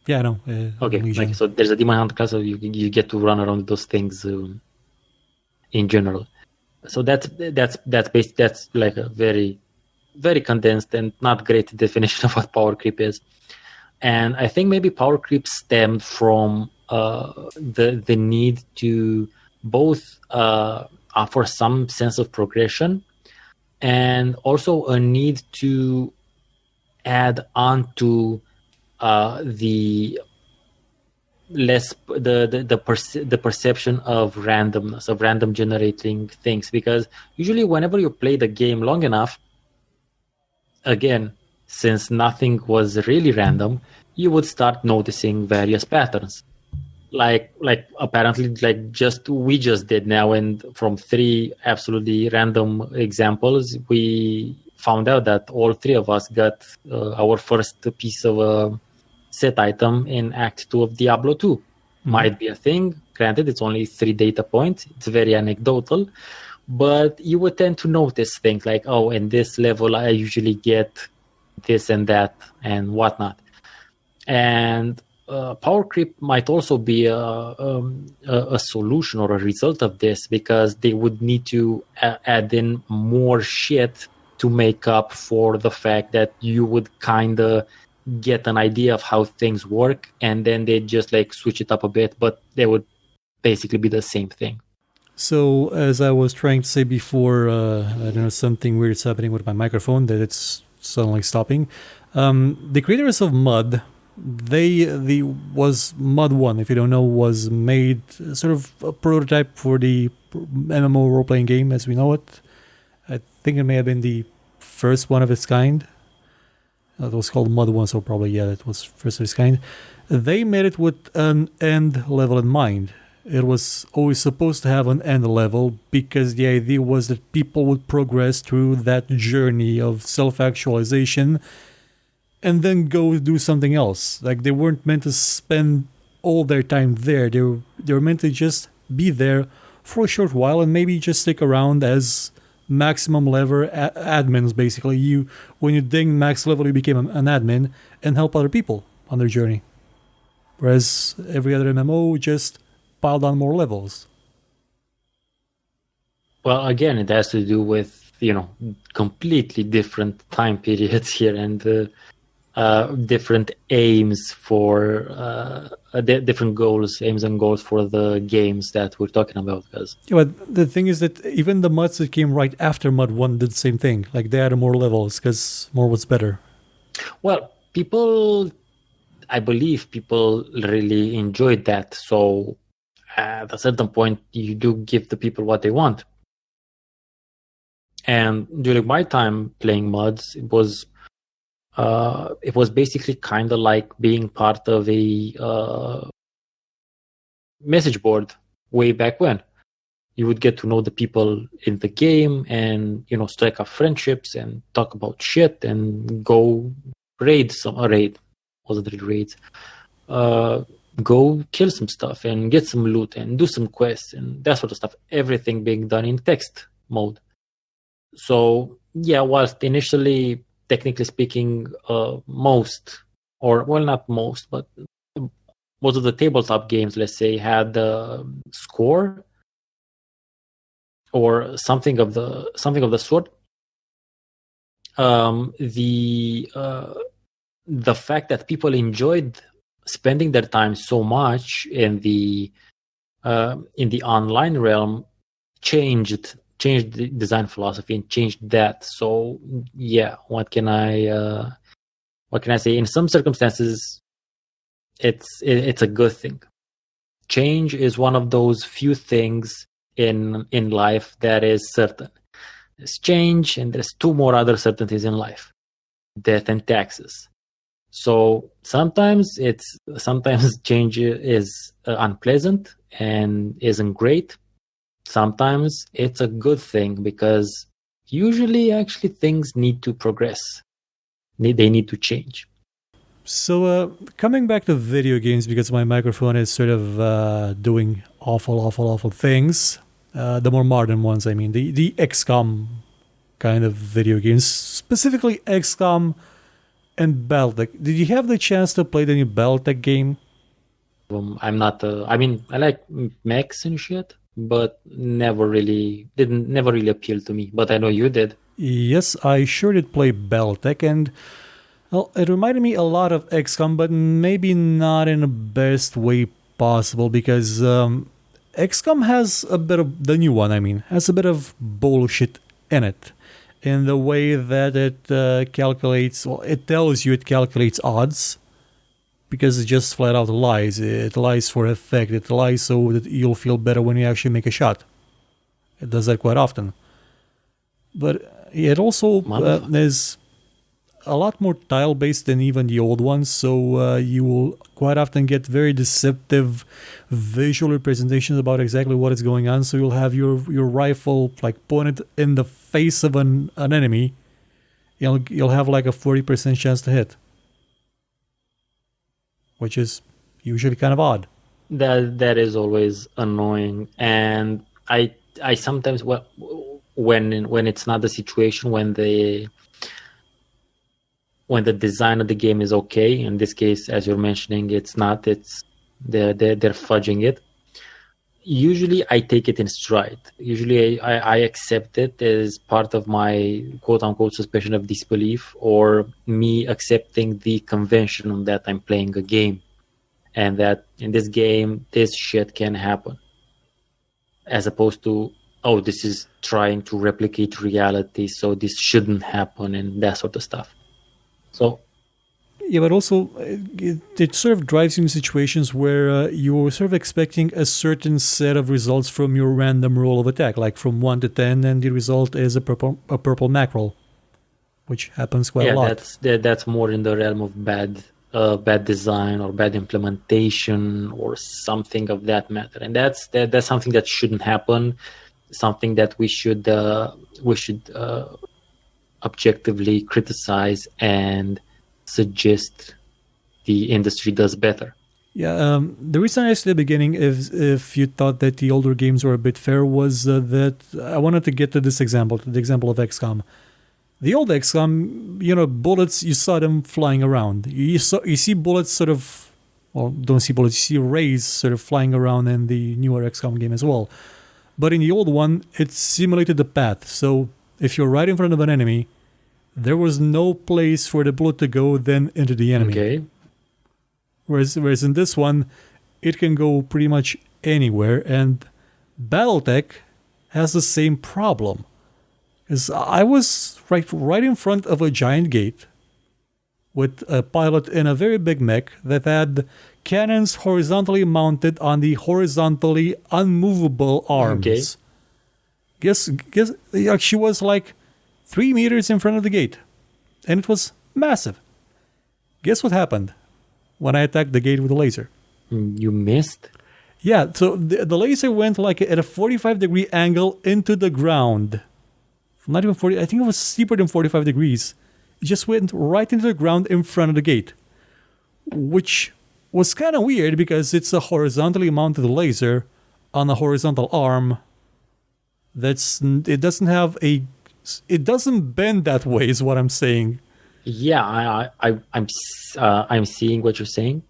Yeah, I know. Okay, so there's a demon hunter class, so you get to run around with those things in general. So that's like a very, very condensed and not great definition of what power creep is. And I think maybe power creep stemmed from the need to both offer some sense of progression and also a need to add on to the perception of randomness, of random generating things, because usually whenever you play the game long enough, again, since nothing was really random, you would start noticing various patterns. Like apparently, we just did now, and from 3 absolutely random examples, we found out that all 3 of us got our first piece of a set item in Act 2 of Diablo 2. Might be a thing. Granted, it's only 3 data points. It's very anecdotal, but you would tend to notice things like, oh, in this level I usually get this and that and whatnot. And power creep might also be a solution or a result of this, because they would need to add in more shit to make up for the fact that you would kind of get an idea of how things work, and then they just like switch it up a bit, but they would basically be the same thing. So, as I was trying to say before, I don't know, something weird is happening with my microphone that it's suddenly stopping. The creators of Mud, was Mud 1, if you don't know, was made sort of a prototype for the MMO role playing game as we know it. I think it may have been the first one of its kind. It was called Mud 1, so probably, yeah, it was first of its kind. They made it with an end level in mind. It was always supposed to have an end level because the idea was that people would progress through that journey of self-actualization and then go do something else. Like, they weren't meant to spend all their time there. They were meant to just be there for a short while and maybe just stick around as maximum level admins. Basically, when you ding max level, you became an admin and help other people on their journey. Whereas every other MMO just piled on more levels. Well, again, it has to do with, completely different time periods here and different aims for different goals, aims and goals for the games that we're talking about. Because but the thing is that even the mods that came right after Mud 1 did the same thing. Like, they added more levels because more was better. Well, I believe people really enjoyed that. So at a certain point, you do give the people what they want. And during my time playing mods, it was basically kind of like being part of a message board way back when. You would get to know the people in the game and, strike up friendships and talk about shit and go raid. Wasn't really raids. Go kill some stuff and get some loot and do some quests and that sort of stuff. Everything being done in text mode. So, yeah, whilst initially, technically speaking, not most, but most of the tabletop games, let's say, had score or something of the sort. The fact that people enjoyed spending their time so much in the online realm changed the design philosophy and changed that. So yeah, what can I say? In some circumstances, it's a good thing. Change is one of those few things in life that is certain. There's change, and there's two more other certainties in life: death and taxes. So sometimes change is unpleasant and isn't great. Sometimes it's a good thing because usually actually things need to progress. They need to change. So coming back to video games, because my microphone is sort of doing awful things. The more modern ones, I mean, the XCOM kind of video games, specifically XCOM and Battletech. Did you have the chance to play the new Battletech game? I'm not. I like mechs and shit, but never really appealed to me. But I know you did. Yes, I sure did play Battletech, and well, it reminded me a lot of XCOM, but maybe not in the best way possible, because XCOM has a bit of, the new one, I mean, has a bit of bullshit in it. In the way that it calculates, well, it tells you it calculates odds, because it just flat out lies. It lies for effect. It lies so that you'll feel better when you actually make a shot. It does that quite often. But it also is a lot more tile-based than even the old ones, so you will quite often get very deceptive visual representations about exactly what is going on. So you'll have your rifle like pointed in the face of an enemy. You'll have like a 40% chance to hit, which is usually kind of odd. That is always annoying, and I sometimes, when it's not the situation, when the design of the game is okay. In this case, as you're mentioning, it's not. It's they're fudging it. Usually, I take it in stride. Usually, I accept it as part of my quote-unquote suspension of disbelief, or me accepting the convention that I'm playing a game, and that in this game, this shit can happen. As opposed to, oh, this is trying to replicate reality, so this shouldn't happen, and that sort of stuff. So Yeah, but also it sort of drives you in situations where you're sort of expecting a certain set of results from your random roll of attack, like from 1 to 10, and the result is a purple mackerel, which happens quite a lot. That's more in the realm of bad design or bad implementation or something of that matter, and that's something that shouldn't happen. Something that we should objectively criticize and suggest the industry does better. Yeah, the reason I asked at the beginning if you thought that the older games were a bit fair was that I wanted to get to this example, the example of XCOM. The old XCOM, bullets, you saw them flying around. You see bullets sort of, well, don't see bullets, you see rays sort of flying around in the newer XCOM game as well. But in the old one, it simulated the path. So if you're right in front of an enemy, there was no place for the bullet to go then into the enemy. Okay. Whereas in this one, it can go pretty much anywhere, and BattleTech has the same problem. Because I was right in front of a giant gate with a pilot in a very big mech that had cannons horizontally mounted on the horizontally unmovable arms. Okay. Guess she was like 3 meters in front of the gate, and it was massive. Guess what happened when I attacked the gate with a laser? You missed? Yeah, so the laser went like at a 45-degree angle into the ground. Not even 40, I think it was steeper than 45 degrees. It just went right into the ground in front of the gate, which was kind of weird because it's a horizontally mounted laser on a horizontal arm. It doesn't bend that way, is what I'm saying. Yeah, I'm seeing what you're saying,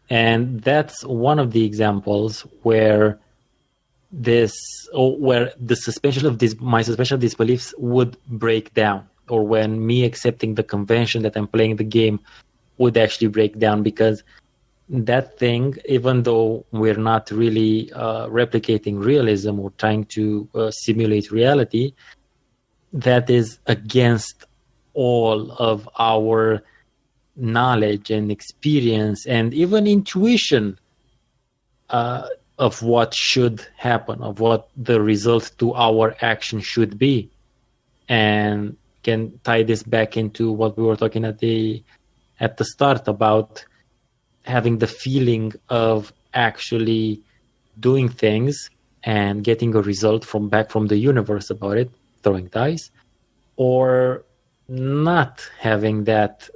and that's one of the examples where the suspension of my suspension of disbeliefs would break down, or when me accepting the convention that I'm playing the game would actually break down, because that thing, even though we're not really replicating realism or trying to simulate reality, that is against all of our knowledge and experience and even intuition of what should happen, of what the result to our action should be. And can tie this back into what we were talking at the start about having the feeling of actually doing things and getting a result from the universe about it, throwing dice, or not having that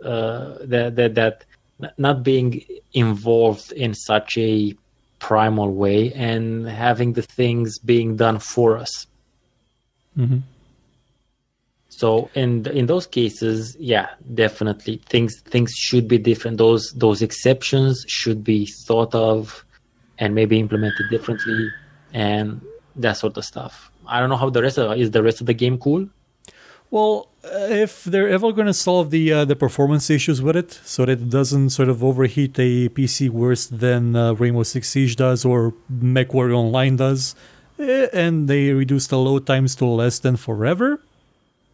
not being involved in such a primal way and having the things being done for us. Mm-hmm. So in those cases, yeah, definitely things should be different. Those exceptions should be thought of and maybe implemented differently and that sort of stuff. I don't know how is the rest of the game cool? Well, if they're ever going to solve the performance issues with it, so that it doesn't sort of overheat a PC worse than Rainbow Six Siege does or MechWarrior Online does, and they reduce the load times to less than forever,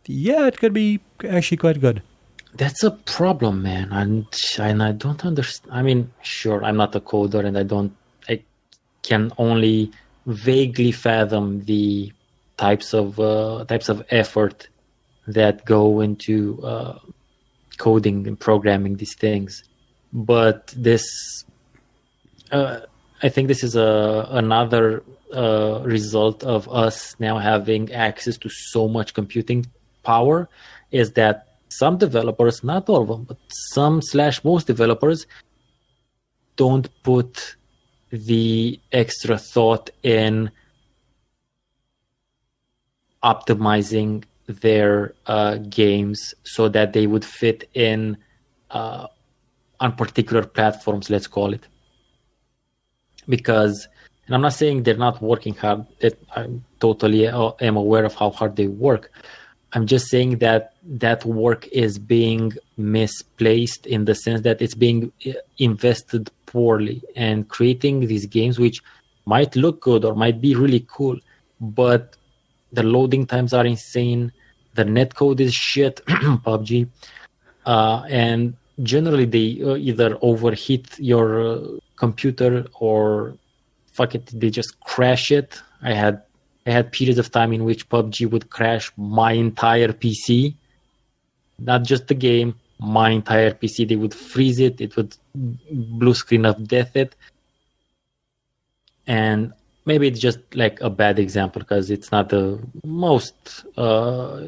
yeah, it could be actually quite good. That's a problem, man, and I don't understand. I mean, sure, I'm not a coder, and I can only vaguely fathom the types of effort that go into coding and programming these things. But this, I think this is another result of us now having access to so much computing power, is that some developers, not all of them, but some/most developers don't put the extra thought in optimizing their games so that they would fit in on particular platforms, let's call it. Because, and I'm not saying they're not working hard, that I totally am aware of how hard they work. I'm just saying that that work is being misplaced in the sense that it's being invested poorly, and creating these games which might look good or might be really cool, but the loading times are insane, the netcode is shit, PUBG, and generally they either overheat your computer or they just crash it. I had periods of time in which PUBG would crash my entire PC, not just the game, my entire PC. They would freeze it, it would blue screen of death it. And maybe it's just like a bad example because it's not the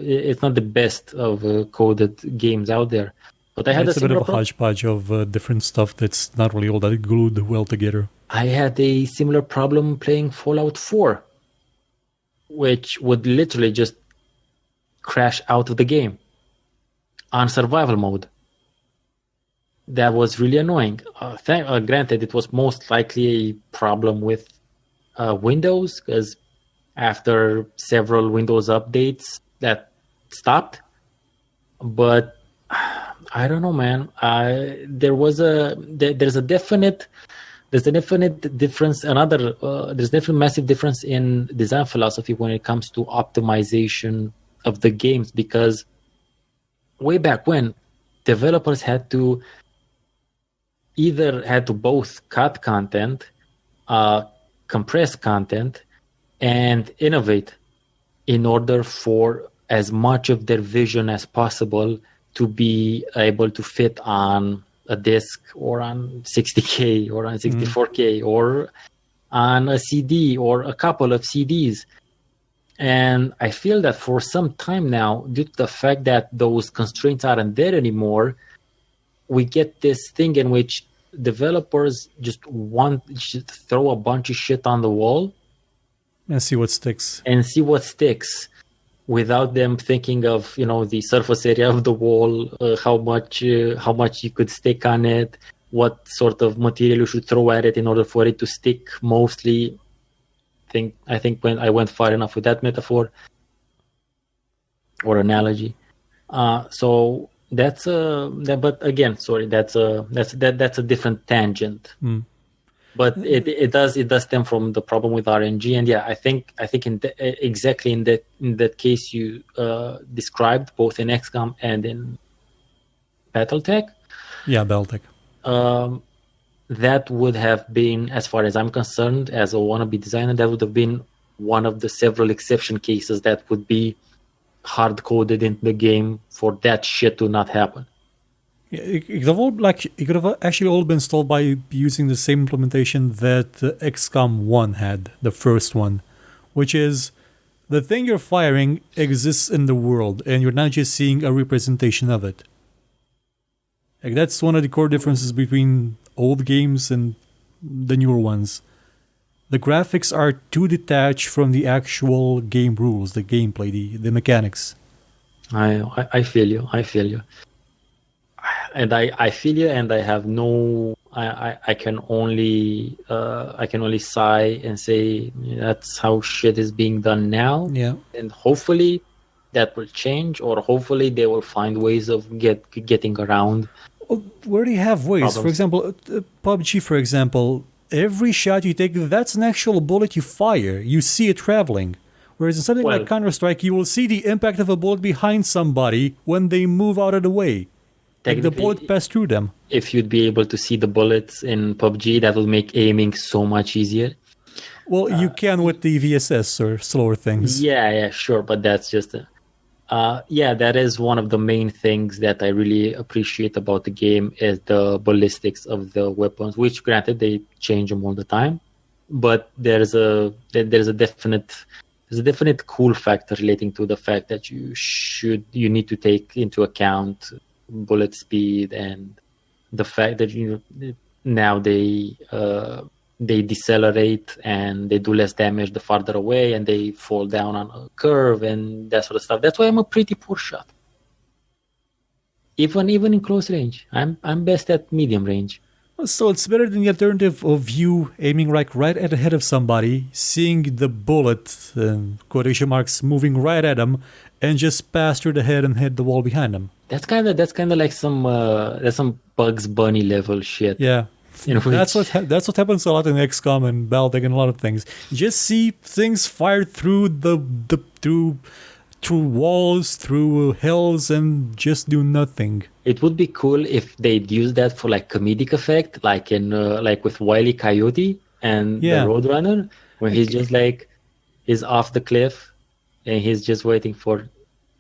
it's not the best of coded games out there. But I had it's a bit of a hodgepodge of different stuff that's not really all that glued well together. I had a similar problem playing Fallout 4, which would literally just crash out of the game on survival mode. That was really annoying. Granted, it was most likely a problem with Windows, because after several Windows updates, that stopped. But I don't know, man. There's a definite difference. There's definitely massive difference in design philosophy when it comes to optimization of the games, because way back when, developers had to both cut content, compress content, and innovate in order for as much of their vision as possible to be able to fit on a disc or on 60K or on 64K or on a CD or a couple of CDs. And I feel that for some time now, due to the fact that those constraints aren't there anymore, we get this thing in which developers just want to throw a bunch of shit on the wall and see what sticks. Without them thinking of, the surface area of the wall, how much you could stick on it, what sort of material you should throw at it in order for it to stick mostly. I think when I went far enough with that metaphor or analogy. So that's but again, sorry, that's a different tangent. But it does stem from the problem with RNG, and yeah, I think exactly in that case you described, both in XCOM and in BattleTech. Yeah, BattleTech. That would have been, as far as I'm concerned, as a wannabe designer, that would have been one of the several exception cases that would be hard coded into the game for that shit to not happen. Yeah, it could have actually all been solved by using the same implementation that XCOM 1 had, the first one, which is the thing you're firing exists in the world, and you're not just seeing a representation of it. Like, that's one of the core differences between old games and the newer ones. The graphics are too detached from the actual game rules, the gameplay, the mechanics. I feel you. And I feel you, and I have no. I can only sigh and say that's how shit is being done now. Yeah. And hopefully that will change, or hopefully they will find ways of getting around. We already have ways. Problems. For example, PUBG, for example, every shot you take, that's an actual bullet you fire. You see it traveling. Whereas in something like Counter-Strike, you will see the impact of a bullet behind somebody when they move out of the way. Like the bullet passed through them. If you'd be able to see the bullets in PUBG, that would make aiming so much easier. Well, you can with the VSS or slower things. Yeah, sure, but that's just that is one of the main things that I really appreciate about the game is the ballistics of the weapons, which granted they change them all the time, but there's a definite cool factor relating to the fact that you need to take into account bullet speed and the fact that now they they decelerate and they do less damage the farther away, and they fall down on a curve and that sort of stuff. That's why I'm a pretty poor shot. Even in close range, I'm best at medium range. So it's better than the alternative of you aiming like right at the head of somebody, seeing the bullet, quotation marks, moving right at them, and just pass through the head and hit the wall behind them. That's kind of like some Bugs Bunny level shit. Yeah. That's what happens a lot in XCOM and Battletech and a lot of things. You just see things fired through through walls, through hills, and just do nothing. It would be cool if they'd use that for like comedic effect, like in like with Wile E. Coyote and the Roadrunner, when he's just like he's off the cliff and he's just waiting for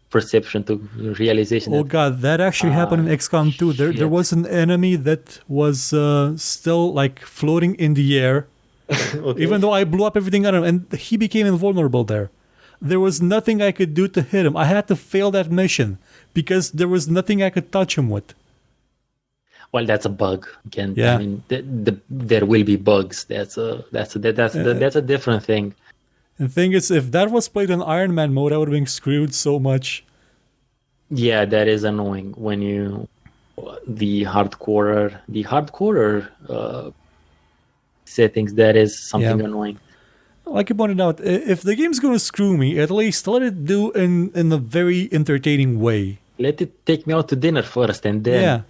perception to realization. Oh god, that actually happened in XCOM 2. There was an enemy that was still like floating in the air, okay. Even though I blew up everything on him, and he became invulnerable there. There was nothing I could do to hit him. I had to fail that mission because there was nothing I could touch him with. Well, that's a bug. Again, yeah. I mean, there will be bugs. That's a different thing. The thing is, if that was played in Iron Man mode, I would have been screwed so much. Yeah, that is annoying when you the hardcore settings. That is something annoying. Like you pointed out, if the game's going to screw me, at least let it do in a very entertaining way. Let it take me out to dinner first, and then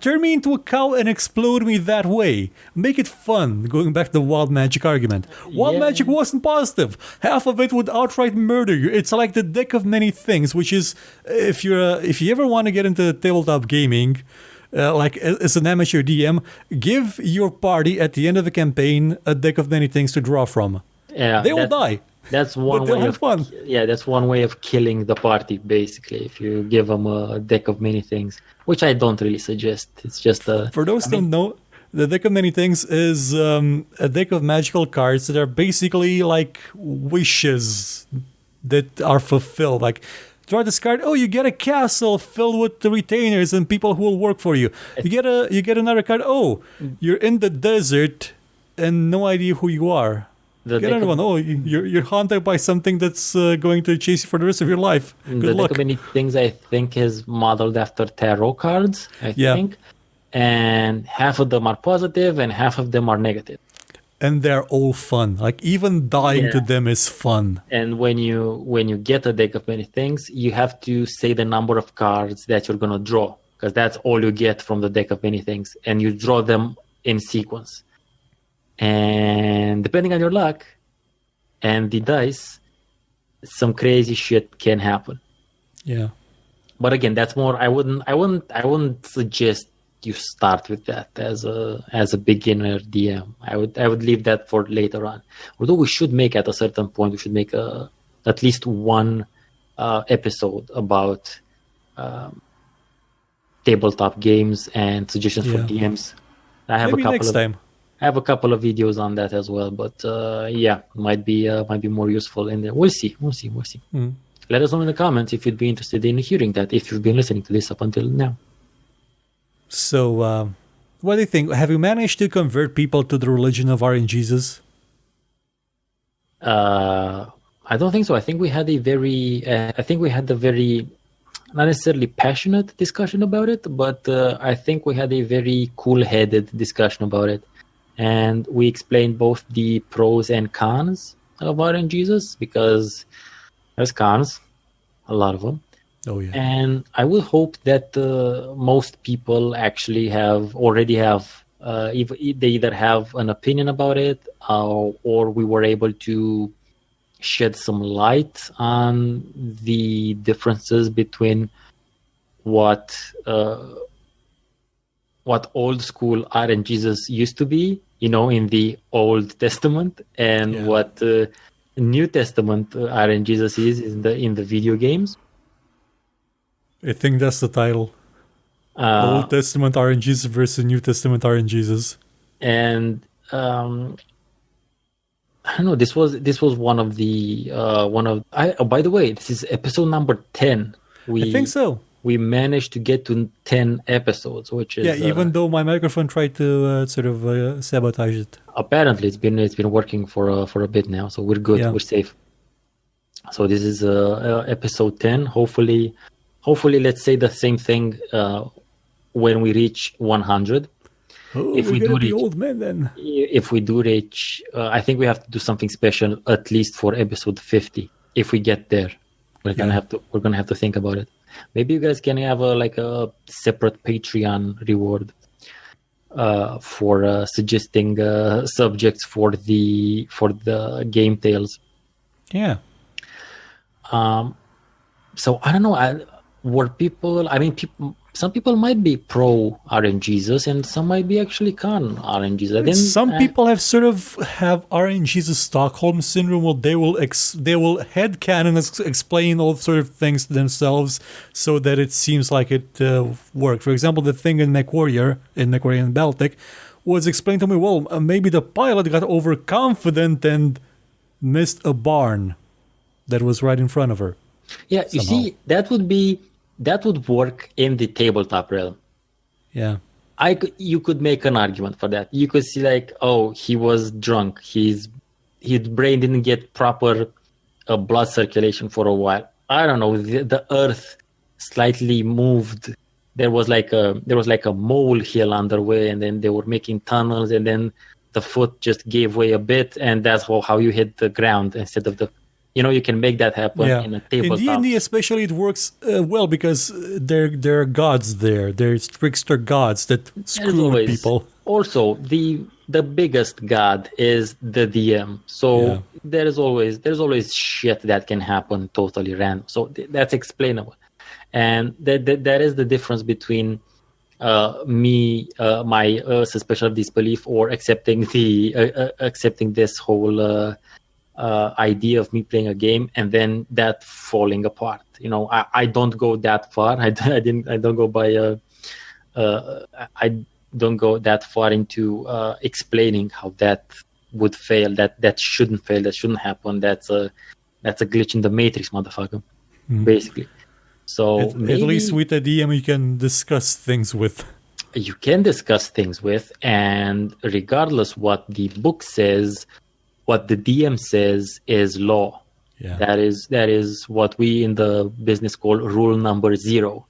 turn me into a cow and explode me that way. Make it fun. Going back to the wild magic argument, wild magic wasn't positive. Half of it would outright murder you. It's like the deck of many things, which is if you ever want to get into tabletop gaming. Like as an amateur DM, give your party at the end of the campaign a deck of many things to draw from. Yeah, they will die. That's one way of fun. Yeah, that's one way of killing the party. Basically, if you give them a deck of many things, which I don't really suggest. It's just for those who don't know, the deck of many things is a deck of magical cards that are basically like wishes that are fulfilled. Like. Draw this card. Oh, you get a castle filled with the retainers and people who will work for you. You get another card. Oh, you're in the desert and no idea who you are. Get another one. Oh, you're haunted by something that's going to chase you for the rest of your life. Good luck. The deck of many things I think is modeled after tarot cards. I think, and half of them are positive and half of them are negative. And they're all fun. Like even dying to them is fun. And when you get a deck of many things, you have to say the number of cards that you're gonna draw, because that's all you get from the deck of many things, and you draw them in sequence. And depending on your luck and the dice, some crazy shit can happen. Yeah. But again, that's more. I wouldn't suggest you start with that as a beginner DM. I would leave that for later on. Although we should make at a certain point, we should make at least one episode about tabletop games and suggestions for DMs. I have a couple of videos on that as well, but might be more useful in there. We'll see. Mm. Let us know in the comments if you'd be interested in hearing that, if you've been listening to this up until now. So, what do you think? Have you managed to convert people to the religion of RNJesus? I don't think so. I think we had a very not necessarily passionate discussion about it, but I think we had a very cool-headed discussion about it. And we explained both the pros and cons of RNJesus, because there's cons, a lot of them. Oh yeah. And I will hope that most people actually already have they either have an opinion about it, or we were able to shed some light on the differences between what old school RNJesus used to be, in the Old Testament, and what New Testament RNJesus is in the video games. I think that's the title. Old Testament RNJesus versus New Testament RNJesus. And I don't know. This was one of the by the way, this is episode number 10. I think so. we managed to get to 10 episodes, which is even though my microphone tried to sort of sabotage it. Apparently it's been working for a bit now, so we're good. We're safe. So this is episode 10. Hopefully let's say the same thing when we reach 100. If we do reach, old man then. If we do reach, I think we have to do something special at least for episode 50. If we get there, we're gonna have to think about it. Maybe you guys can have a separate Patreon reward for suggesting subjects for the GameTales. Yeah. So I don't know. Some people might be pro RNJesus and some might be actually con RNJesus. Some people have RNJesus Stockholm syndrome, where they will headcanon explain all sort of things to themselves so that it seems like it worked. For example, the thing in MechWarrior and Battletech was explained to me, well, maybe the pilot got overconfident and missed a barn that was right in front of her. Yeah, somehow. You see, that would work in the tabletop realm. Yeah. You could make an argument for that. You could see he was drunk. His brain didn't get proper blood circulation for a while. I don't know. The earth slightly moved. There was like a molehill underway, and then they were making tunnels, and then the foot just gave way a bit, and that's how you hit the ground instead of the. You can make that happen in a tabletop. In D&D especially, it works well because there are gods there. There's trickster gods that screw people. Also, the biggest god is the DM. So there's always shit that can happen totally random. So that's explainable. And that is the difference between my suspension of disbelief or accepting this whole idea of me playing a game and then that falling apart. I don't go that far. I don't go that far into explaining how that would fail. That shouldn't fail. That shouldn't happen. That's a glitch in the matrix, motherfucker. Basically. So at least with a DM you can discuss things with. You can discuss things with, and regardless what the book says, what the DM says is law. Yeah. That is what we in the business call rule number 0.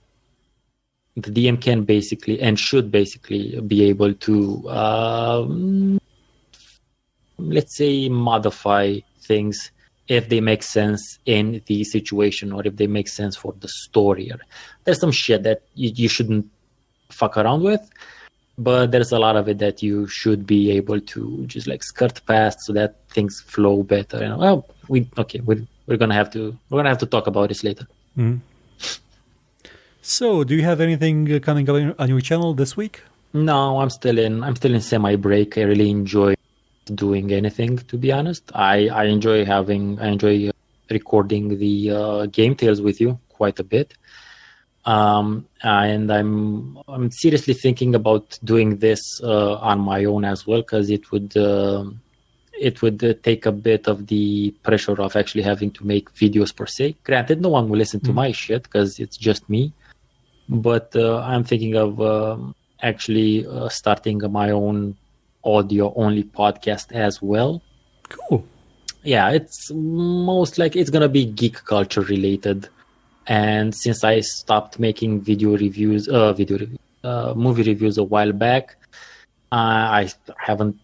The DM can basically and should basically be able to, let's say, modify things if they make sense in the situation or if they make sense for the story. There's some shit that you shouldn't fuck around with. But there's a lot of it that you should be able to just skirt past so that things flow better. We're gonna have to talk about this later. Mm. So, do you have anything coming up on your channel this week? No, I'm still in semi break. I really enjoy doing anything, to be honest. I enjoy recording the GameTales with you quite a bit. And I'm seriously thinking about doing this on my own as well, because it would take a bit of the pressure of actually having to make videos per se. Granted, no one will listen to my shit because it's just me, but I'm thinking of actually starting my own audio only podcast as well. Cool. Yeah, it's most like it's gonna be geek culture related. And since I stopped making movie reviews a while back, I haven't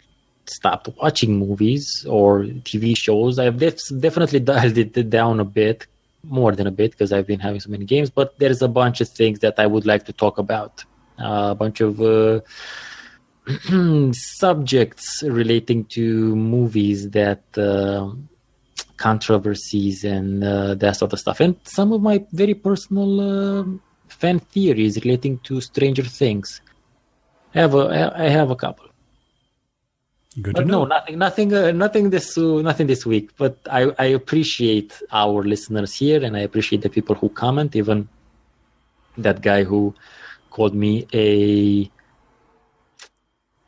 stopped watching movies or TV shows. I've definitely dialed it down a bit, more than a bit, because I've been having so many games. But there's a bunch of things that I would like to talk about. A bunch of subjects relating to movies that... controversies and that sort of stuff, and some of my very personal fan theories relating to Stranger Things. I have a couple. Good but to know. Nothing this week. But I appreciate our listeners here, and I appreciate the people who comment. Even that guy who called me a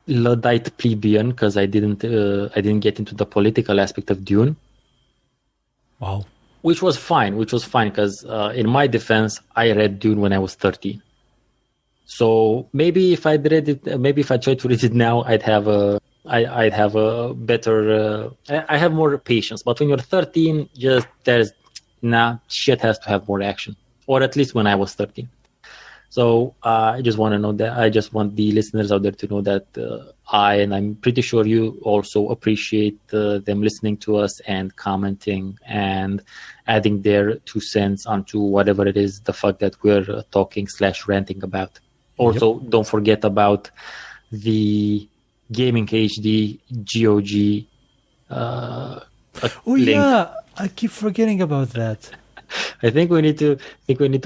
Luddite plebeian because I didn't get into the political aspect of Dune. Wow. which was fine because in my defense, I read Dune when I was 13. So maybe if I read it, maybe if I tried to read it now, I'd have a better, I have more patience. But when you're 13, just shit has to have more action, or at least when I was 13. So I just want to know that. I just want the listeners out there to know that and I'm pretty sure you also appreciate them listening to us and commenting and adding their 2 cents onto whatever it is the fuck that we're talking / ranting about. Also, Don't forget about the GaminGHD GOG link. Yeah, I keep forgetting about that. I think we need to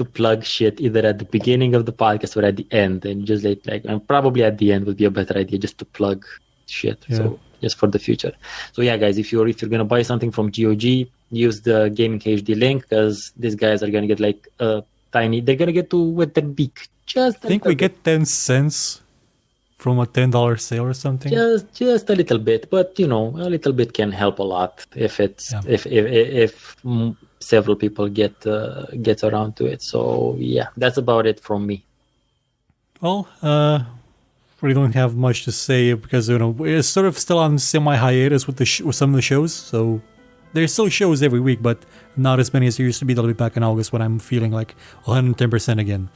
plug shit either at the beginning of the podcast or at the end, and just and probably at the end would be a better idea just to plug shit. Yeah. So just for the future. So yeah, guys, if you're gonna buy something from GOG, use the GaminGHD link because these guys are gonna get like a tiny. They're gonna get to with their beak. I think we get 10 cents from a $10 sale or something. Just a little bit, but a little bit can help a lot if it's if several people get around to it. So yeah, that's about it from me. Well, we don't have much to say because we're sort of still on semi-hiatus with with some of the shows. So there's still shows every week, but not as many as there used to be. They'll be back in August when I'm feeling like 110% again.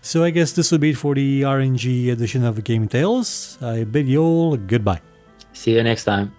So I guess this will be it for the RNG edition of GameTales. I bid you all goodbye. See you next time.